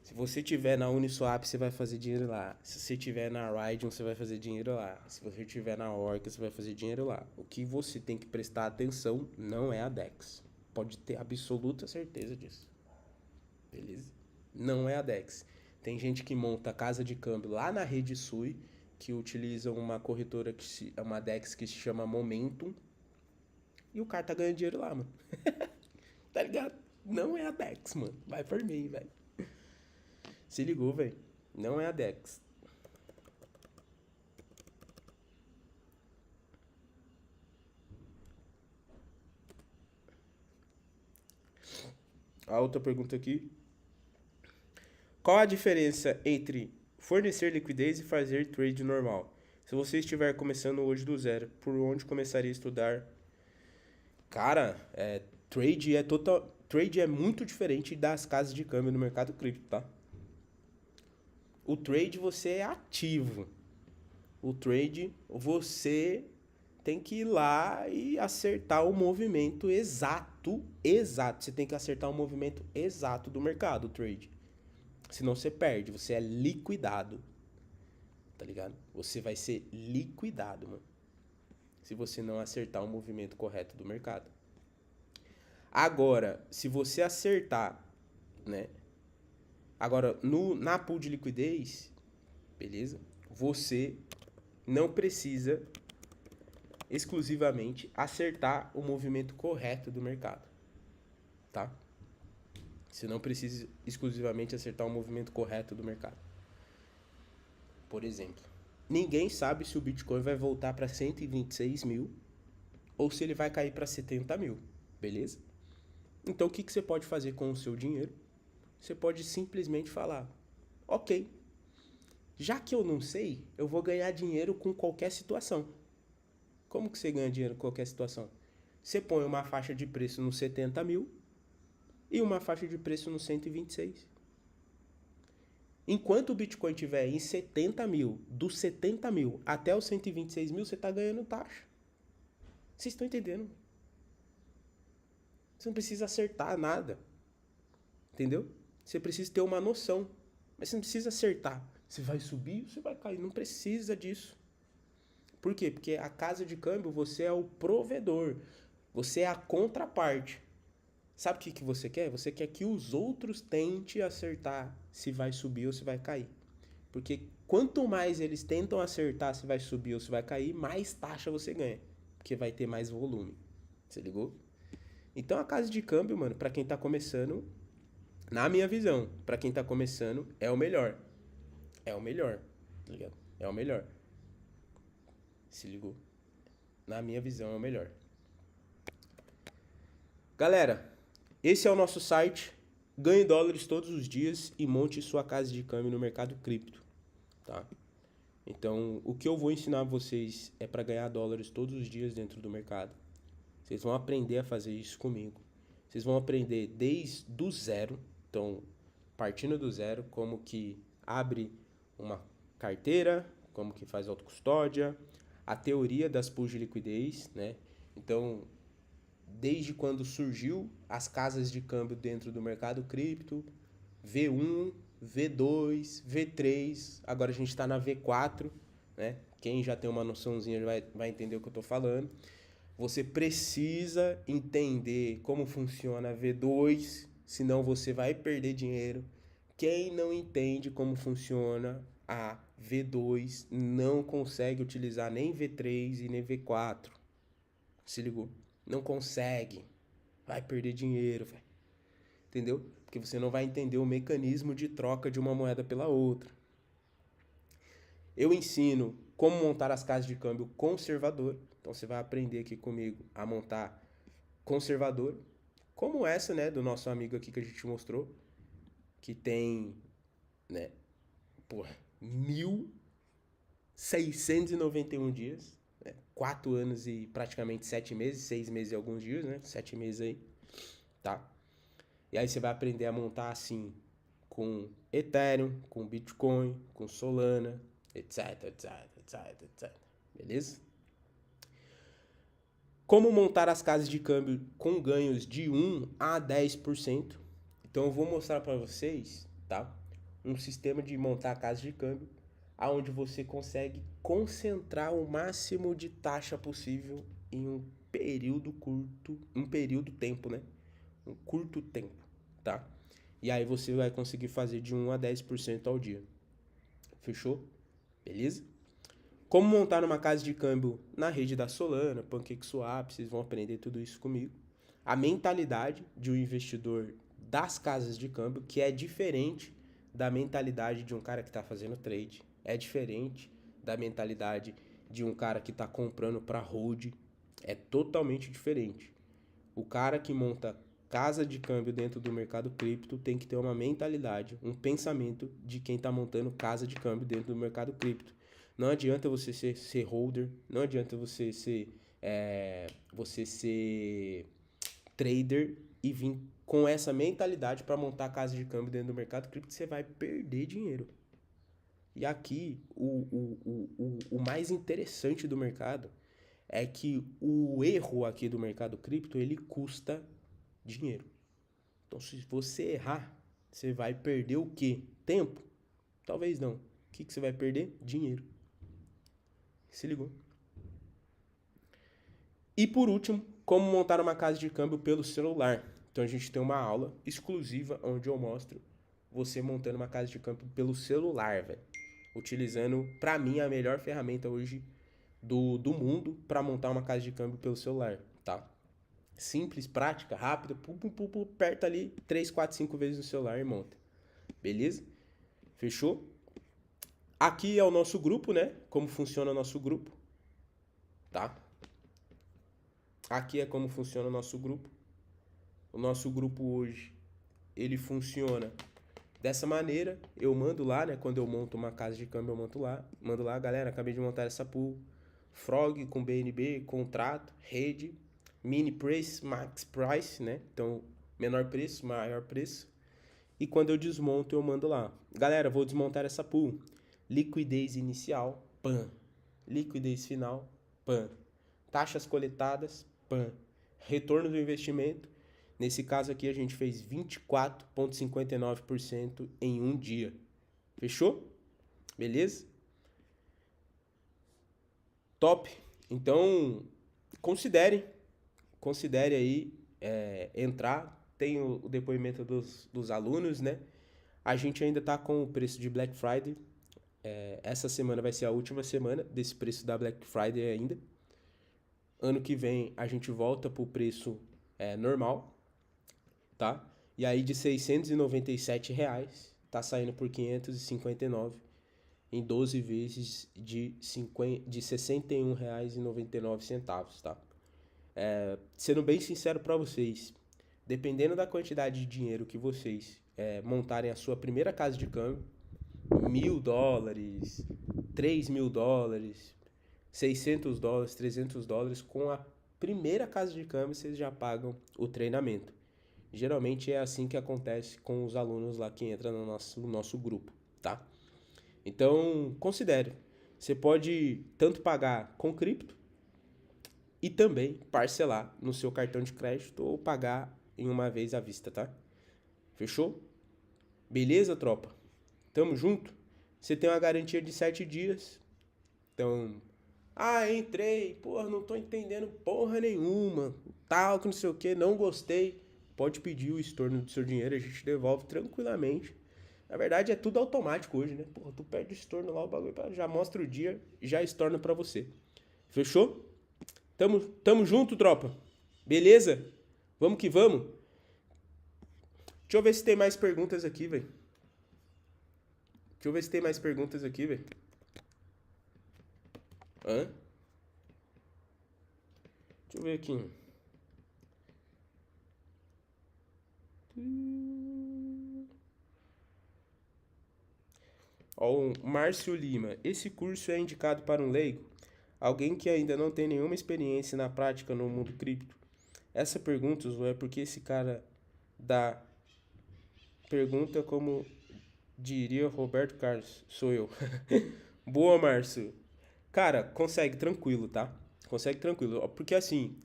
Se você tiver na Uniswap, você vai fazer dinheiro lá. Se você tiver na Raidon, você vai fazer dinheiro lá. Se você tiver na Orca, você vai fazer dinheiro lá. O que você tem que prestar atenção não é a DEX. Pode ter absoluta certeza disso. Beleza? Não é a DEX. Tem gente que monta casa de câmbio lá na rede Sui, que utiliza uma corretora, uma DEX que se chama Momentum, e o cara tá ganhando dinheiro lá, mano. Tá ligado? Não é a DEX, mano. Vai por mim, velho. Se ligou, velho. Não é a DEX. A outra pergunta aqui. Qual a diferença entre fornecer liquidez e fazer trade normal? Se você estiver começando hoje do zero, por onde começaria a estudar? Cara, trade é muito diferente das casas de câmbio no mercado cripto, tá? O trade você é ativo. O trade você tem que ir lá e acertar o movimento exato. Você tem que acertar o movimento exato do mercado, o trade. Senão você perde, você é liquidado. Tá ligado? Você vai ser liquidado, mano. Se você não acertar o movimento correto do mercado. Agora, se você acertar, né? Agora, na pool de liquidez, beleza? Você não precisa exclusivamente acertar o movimento correto do mercado, tá? Você não precisa exclusivamente acertar o movimento correto do mercado. Por exemplo, ninguém sabe se o Bitcoin vai voltar para 126 mil ou se ele vai cair para 70 mil, beleza? Então, o que você pode fazer com o seu dinheiro? Você pode simplesmente falar, ok, já que eu não sei, eu vou ganhar dinheiro com qualquer situação. Como que você ganha dinheiro com qualquer situação? Você põe uma faixa de preço no 70 mil e uma faixa de preço no 126. Enquanto o Bitcoin estiver em 70 mil, dos 70 mil até os 126 mil, você está ganhando taxa. Vocês estão entendendo? Você não precisa acertar nada. Entendeu? Você precisa ter uma noção. Mas você não precisa acertar. Você vai subir ou você vai cair. Não precisa disso. Por quê? Porque a casa de câmbio, você é o provedor. Você é a contraparte. Sabe o que você quer? Você quer que os outros tentem acertar se vai subir ou se vai cair. Porque quanto mais eles tentam acertar se vai subir ou se vai cair, mais taxa você ganha. Porque vai ter mais volume. Você ligou? Então a casa de câmbio, mano, pra quem tá começando, na minha visão, pra quem tá começando, é o melhor. É o melhor, tá ligado? É o melhor. Se ligou? Na minha visão, é o melhor. Galera, esse é o nosso site. Ganhe dólares todos os dias e monte sua casa de câmbio no mercado cripto, tá? Então, o que eu vou ensinar vocês é para ganhar dólares todos os dias dentro do mercado. Vocês vão aprender a fazer isso comigo. Vocês vão aprender desde do zero, então, partindo do zero, como que abre uma carteira, como que faz autocustódia, a teoria das pools de liquidez, né? Então, desde quando surgiu as casas de câmbio dentro do mercado cripto, V1, V2, V3, agora a gente está na V4, né? Quem já tem uma noçãozinha vai entender o que eu estou falando. Você precisa entender como funciona a V2, senão você vai perder dinheiro. Quem não entende como funciona a V2 não consegue utilizar nem V3 e nem V4. Se ligou? Não consegue. Vai perder dinheiro, velho. Entendeu? Porque você não vai entender o mecanismo de troca de uma moeda pela outra. Eu ensino como montar as casas de câmbio conservador. Então você vai aprender aqui comigo a montar conservador. Como essa, né, do nosso amigo aqui que a gente mostrou. Que tem, né, porra, 1.691 dias. 4 anos e praticamente 7 meses, 6 meses e alguns dias, né? 7 meses aí, tá? E aí você vai aprender a montar assim, com Ethereum, com Bitcoin, com Solana, etc, etc, etc, etc. Beleza? Como montar as casas de câmbio com ganhos de 1 a 10%. Então eu vou mostrar para vocês, tá? Um sistema de montar a casa de câmbio aonde você consegue concentrar o máximo de taxa possível em um período curto, tempo, né? Um curto tempo, tá? E aí você vai conseguir fazer de 1 a 10% ao dia. Fechou? Beleza? Como montar uma casa de câmbio na rede da Solana, PancakeSwap, vocês vão aprender tudo isso comigo. A mentalidade de um investidor das casas de câmbio, que é diferente da mentalidade de um cara que está fazendo trade. É diferente da mentalidade de um cara que está comprando para hold. É totalmente diferente. O cara que monta casa de câmbio dentro do mercado cripto tem que ter uma mentalidade, um pensamento de quem está montando casa de câmbio dentro do mercado cripto. Não adianta você ser holder, não adianta você ser trader e vir com essa mentalidade para montar casa de câmbio dentro do mercado cripto, você vai perder dinheiro. E aqui, o mais interessante do mercado é que o erro aqui do mercado cripto, ele custa dinheiro. Então, se você errar, você vai perder o quê? Tempo? Talvez não. O que você vai perder? Dinheiro. Se ligou? E por último, como montar uma casa de câmbio pelo celular. Então a gente tem uma aula exclusiva onde eu mostro você montando uma casa de câmbio pelo celular, velho. Utilizando, pra mim, a melhor ferramenta hoje do mundo para montar uma casa de câmbio pelo celular, tá? Simples, prática, rápida, aperta ali 3, 4, 5 vezes no celular e monta. Beleza? Fechou? Aqui é o nosso grupo, né? Como funciona o nosso grupo, tá? Aqui é como funciona o nosso grupo. O nosso grupo hoje, ele funciona dessa maneira. Eu mando lá, né? Quando eu monto uma casa de câmbio, eu mando lá, galera, acabei de montar essa pool. Frog com BNB, contrato, rede, mini price, max price, né? Então, menor preço, maior preço. E quando eu desmonto, eu mando lá. Galera, vou desmontar essa pool. Liquidez inicial, PAN. Liquidez final, PAN. Taxas coletadas, PAN. Retorno do investimento. Nesse caso aqui, a gente fez 24,59% em um dia. Fechou? Beleza? Top. Então, considere aí entrar. Tem o depoimento dos alunos, né? A gente ainda tá com o preço de Black Friday. Essa semana vai ser a última semana desse preço da Black Friday ainda. Ano que vem a gente volta pro preço normal, tá? E aí de R$697 tá saindo por R$559 em 12 vezes de R$61,99, tá? Sendo bem sincero para vocês, dependendo da quantidade de dinheiro que vocês montarem a sua primeira casa de câmbio, $1.000, $3.000, $600, $300, com a primeira casa de câmbio vocês já pagam o treinamento. Geralmente é assim que acontece com os alunos lá que entram no nosso grupo, tá? Então, considere. Você pode tanto pagar com cripto e também parcelar no seu cartão de crédito ou pagar em uma vez à vista, tá? Fechou? Beleza, tropa? Tamo junto? Você tem uma garantia de 7 dias. Então, entrei, porra, não tô entendendo porra nenhuma, tal, que não sei o que, não gostei. Pode pedir o estorno do seu dinheiro, a gente devolve tranquilamente. Na verdade, é tudo automático hoje, né? Porra, tu pede o estorno lá, o bagulho já mostra o dia, já estorna pra você. Fechou? Tamo junto, tropa. Beleza? Vamos que vamos. Deixa eu ver se tem mais perguntas aqui, velho. Hã? Deixa eu ver aqui. Ó, o Márcio Lima. Esse curso é indicado para um leigo? Alguém que ainda não tem nenhuma experiência na prática no mundo cripto? Essa pergunta, Zô, é porque esse cara dá pergunta como diria Roberto Carlos. Sou eu. Boa, Márcio. Cara, consegue tranquilo, tá? Consegue tranquilo. Porque assim,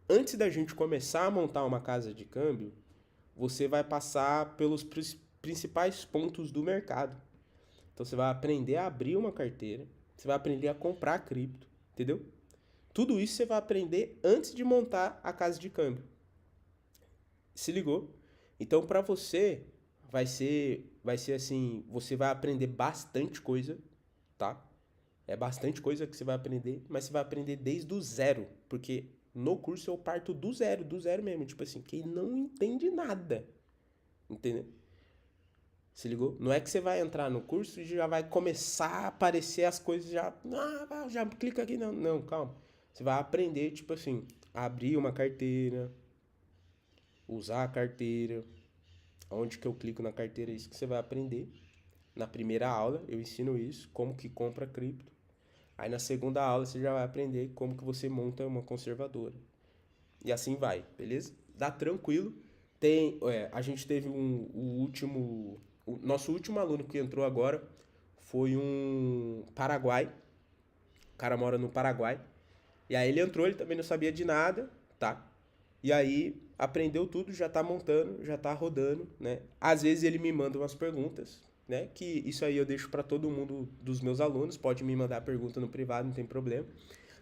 antes da gente começar a montar uma casa de câmbio, você vai passar pelos principais pontos do mercado. Então você vai aprender a abrir uma carteira, você vai aprender a comprar cripto, entendeu? Tudo isso você vai aprender antes de montar a casa de câmbio. Se ligou? Então para você vai ser assim, você vai aprender bastante coisa, tá? É bastante coisa que você vai aprender, mas você vai aprender desde o zero, porque no curso eu parto do zero mesmo, tipo assim, quem não entende nada, entendeu? Se ligou? Não é que você vai entrar no curso e já vai começar a aparecer as coisas já clica aqui, não, calma. Você vai aprender, tipo assim, a abrir uma carteira, usar a carteira, onde que eu clico na carteira, é isso que você vai aprender. Na primeira aula eu ensino isso, como que compra cripto. Aí na segunda aula você já vai aprender como que você monta uma conservadora. E assim vai, beleza? Dá tranquilo. A gente teve o nosso último aluno que entrou agora foi um Paraguai. O cara mora no Paraguai. E aí ele entrou, ele também não sabia de nada, tá? E aí aprendeu tudo, já tá montando, já tá rodando, né? Às vezes ele me manda umas perguntas, né? Que isso aí eu deixo para todo mundo dos meus alunos, pode me mandar pergunta no privado, não tem problema.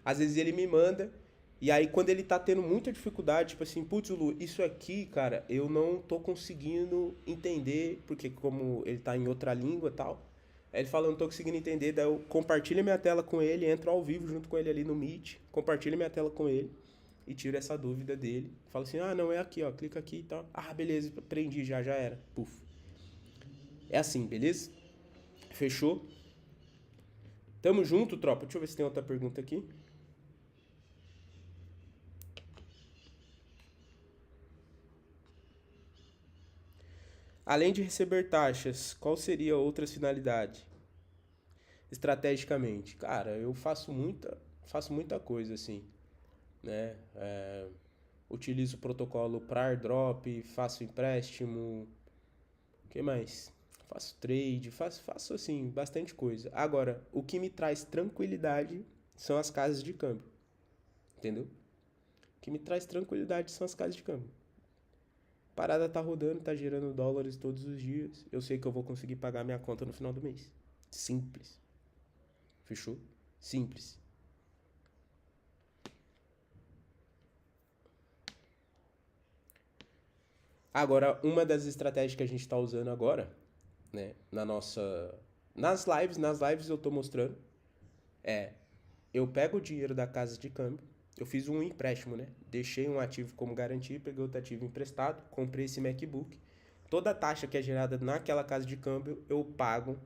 Às vezes ele me manda E aí, quando ele tá tendo muita dificuldade, tipo assim, putz, Lu, isso aqui, cara, eu não tô conseguindo entender, porque como ele tá em outra língua e tal, aí ele fala, eu não tô conseguindo entender, daí eu compartilho minha tela com ele, entro ao vivo junto com ele ali no Meet, compartilho minha tela com ele e tiro essa dúvida dele. Falo assim, ah, não, é aqui, ó, clica aqui e tal. Ah, beleza, aprendi já era. Puf. É assim, beleza? Fechou? Tamo junto, tropa. Deixa eu ver se tem outra pergunta aqui. Além de receber taxas, qual seria outra finalidade? Estrategicamente, cara, eu faço muita coisa assim, né? Utilizo o protocolo para airdrop, faço empréstimo, o que mais? Faço trade, faço assim, bastante coisa. Agora, o que me traz tranquilidade são as casas de câmbio, entendeu? O que me traz tranquilidade são as casas de câmbio. Parada tá rodando, tá gerando dólares todos os dias. Eu sei que eu vou conseguir pagar minha conta no final do mês. Simples. Fechou? Simples. Agora, uma das estratégias que a gente está usando agora, né, nas lives eu tô mostrando, é, eu pego o dinheiro da casa de câmbio, eu fiz um empréstimo, né? Deixei um ativo como garantia, peguei outro ativo emprestado, comprei esse MacBook. Toda a taxa que é gerada naquela casa de câmbio, eu pago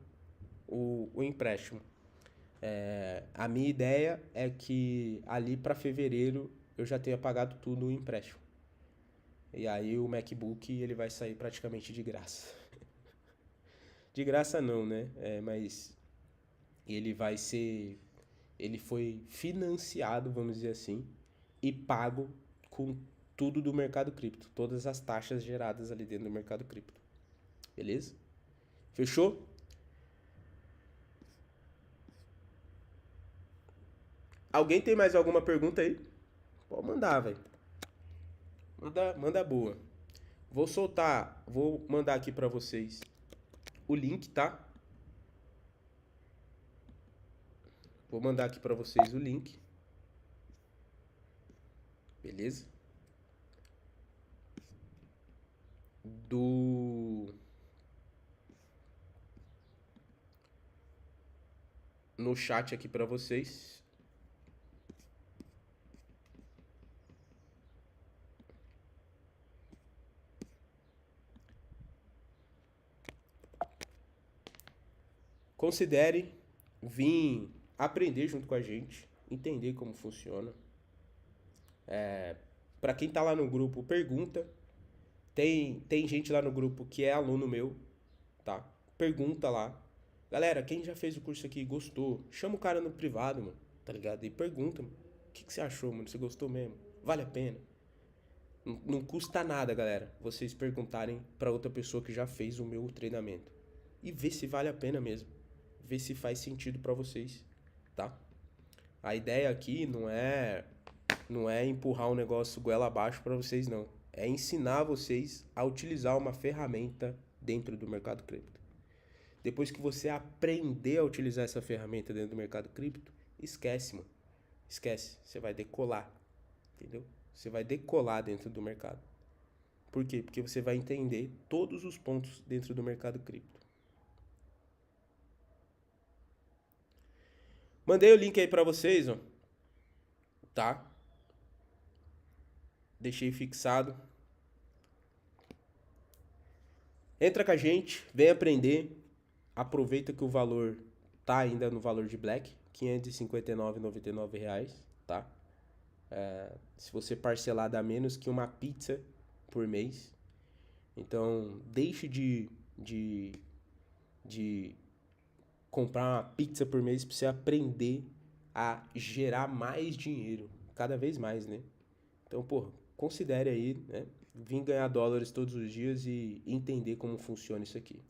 o empréstimo. A minha ideia é que ali para fevereiro eu já tenha pagado tudo o empréstimo. E aí o MacBook ele vai sair praticamente de graça. De graça não, né? Mas ele vai ser. Ele foi financiado, vamos dizer assim, e pago com tudo do mercado cripto. Todas as taxas geradas ali dentro do mercado cripto. Beleza? Fechou? Alguém tem mais alguma pergunta aí? Pode mandar, velho. Manda boa. Vou mandar aqui pra vocês o link, tá? Vou mandar aqui pra vocês o link. Beleza? Do no chat aqui pra vocês. Considere vir aprender junto com a gente, entender como funciona. Pra quem tá lá no grupo, pergunta. Tem gente lá no grupo que é aluno meu, tá? Pergunta lá. Galera, quem já fez o curso aqui e gostou, chama o cara no privado, mano, tá ligado? E pergunta, mano, o que você achou, mano? Você gostou mesmo? Vale a pena? Não custa nada, galera, vocês perguntarem pra outra pessoa que já fez o meu treinamento. E ver se vale a pena mesmo. Ver se faz sentido pra vocês, tá? A ideia aqui não é empurrar um negócio goela abaixo pra vocês, não. É ensinar vocês a utilizar uma ferramenta dentro do mercado cripto. Depois que você aprender a utilizar essa ferramenta dentro do mercado cripto, esquece, mano. Esquece. Você vai decolar. Entendeu? Você vai decolar dentro do mercado. Por quê? Porque você vai entender todos os pontos dentro do mercado cripto. Mandei o link aí pra vocês, ó. Tá? Deixei fixado. Entra com a gente, vem aprender. Aproveita que o valor tá ainda no valor de Black, R$ 559,99, tá? Se você parcelar dá menos que uma pizza por mês. Então, deixe de comprar uma pizza por mês para você aprender a gerar mais dinheiro, cada vez mais, né? Então, pô, considere aí, né? Vim ganhar dólares todos os dias e entender como funciona isso aqui.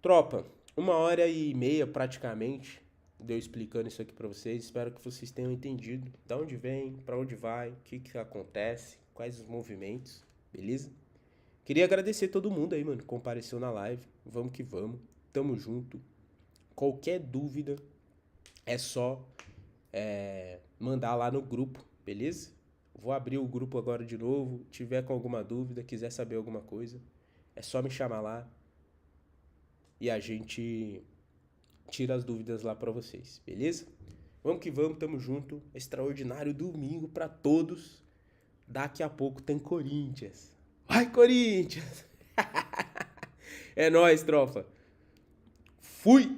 Tropa, 1h30 praticamente deu explicando isso aqui pra vocês. Espero que vocês tenham entendido de onde vem, pra onde vai, o que acontece, quais os movimentos, beleza? Queria agradecer todo mundo aí, mano, que compareceu na live. Vamos que vamos, tamo junto. Qualquer dúvida é só mandar lá no grupo, beleza? Vou abrir o grupo agora de novo. Tiver com alguma dúvida, quiser saber alguma coisa, é só me chamar lá e a gente tira as dúvidas lá pra vocês, beleza? Vamos que vamos, tamo junto. Extraordinário domingo pra todos. Daqui a pouco tem Corinthians. Vai, Corinthians! É nóis, tropa. Fui!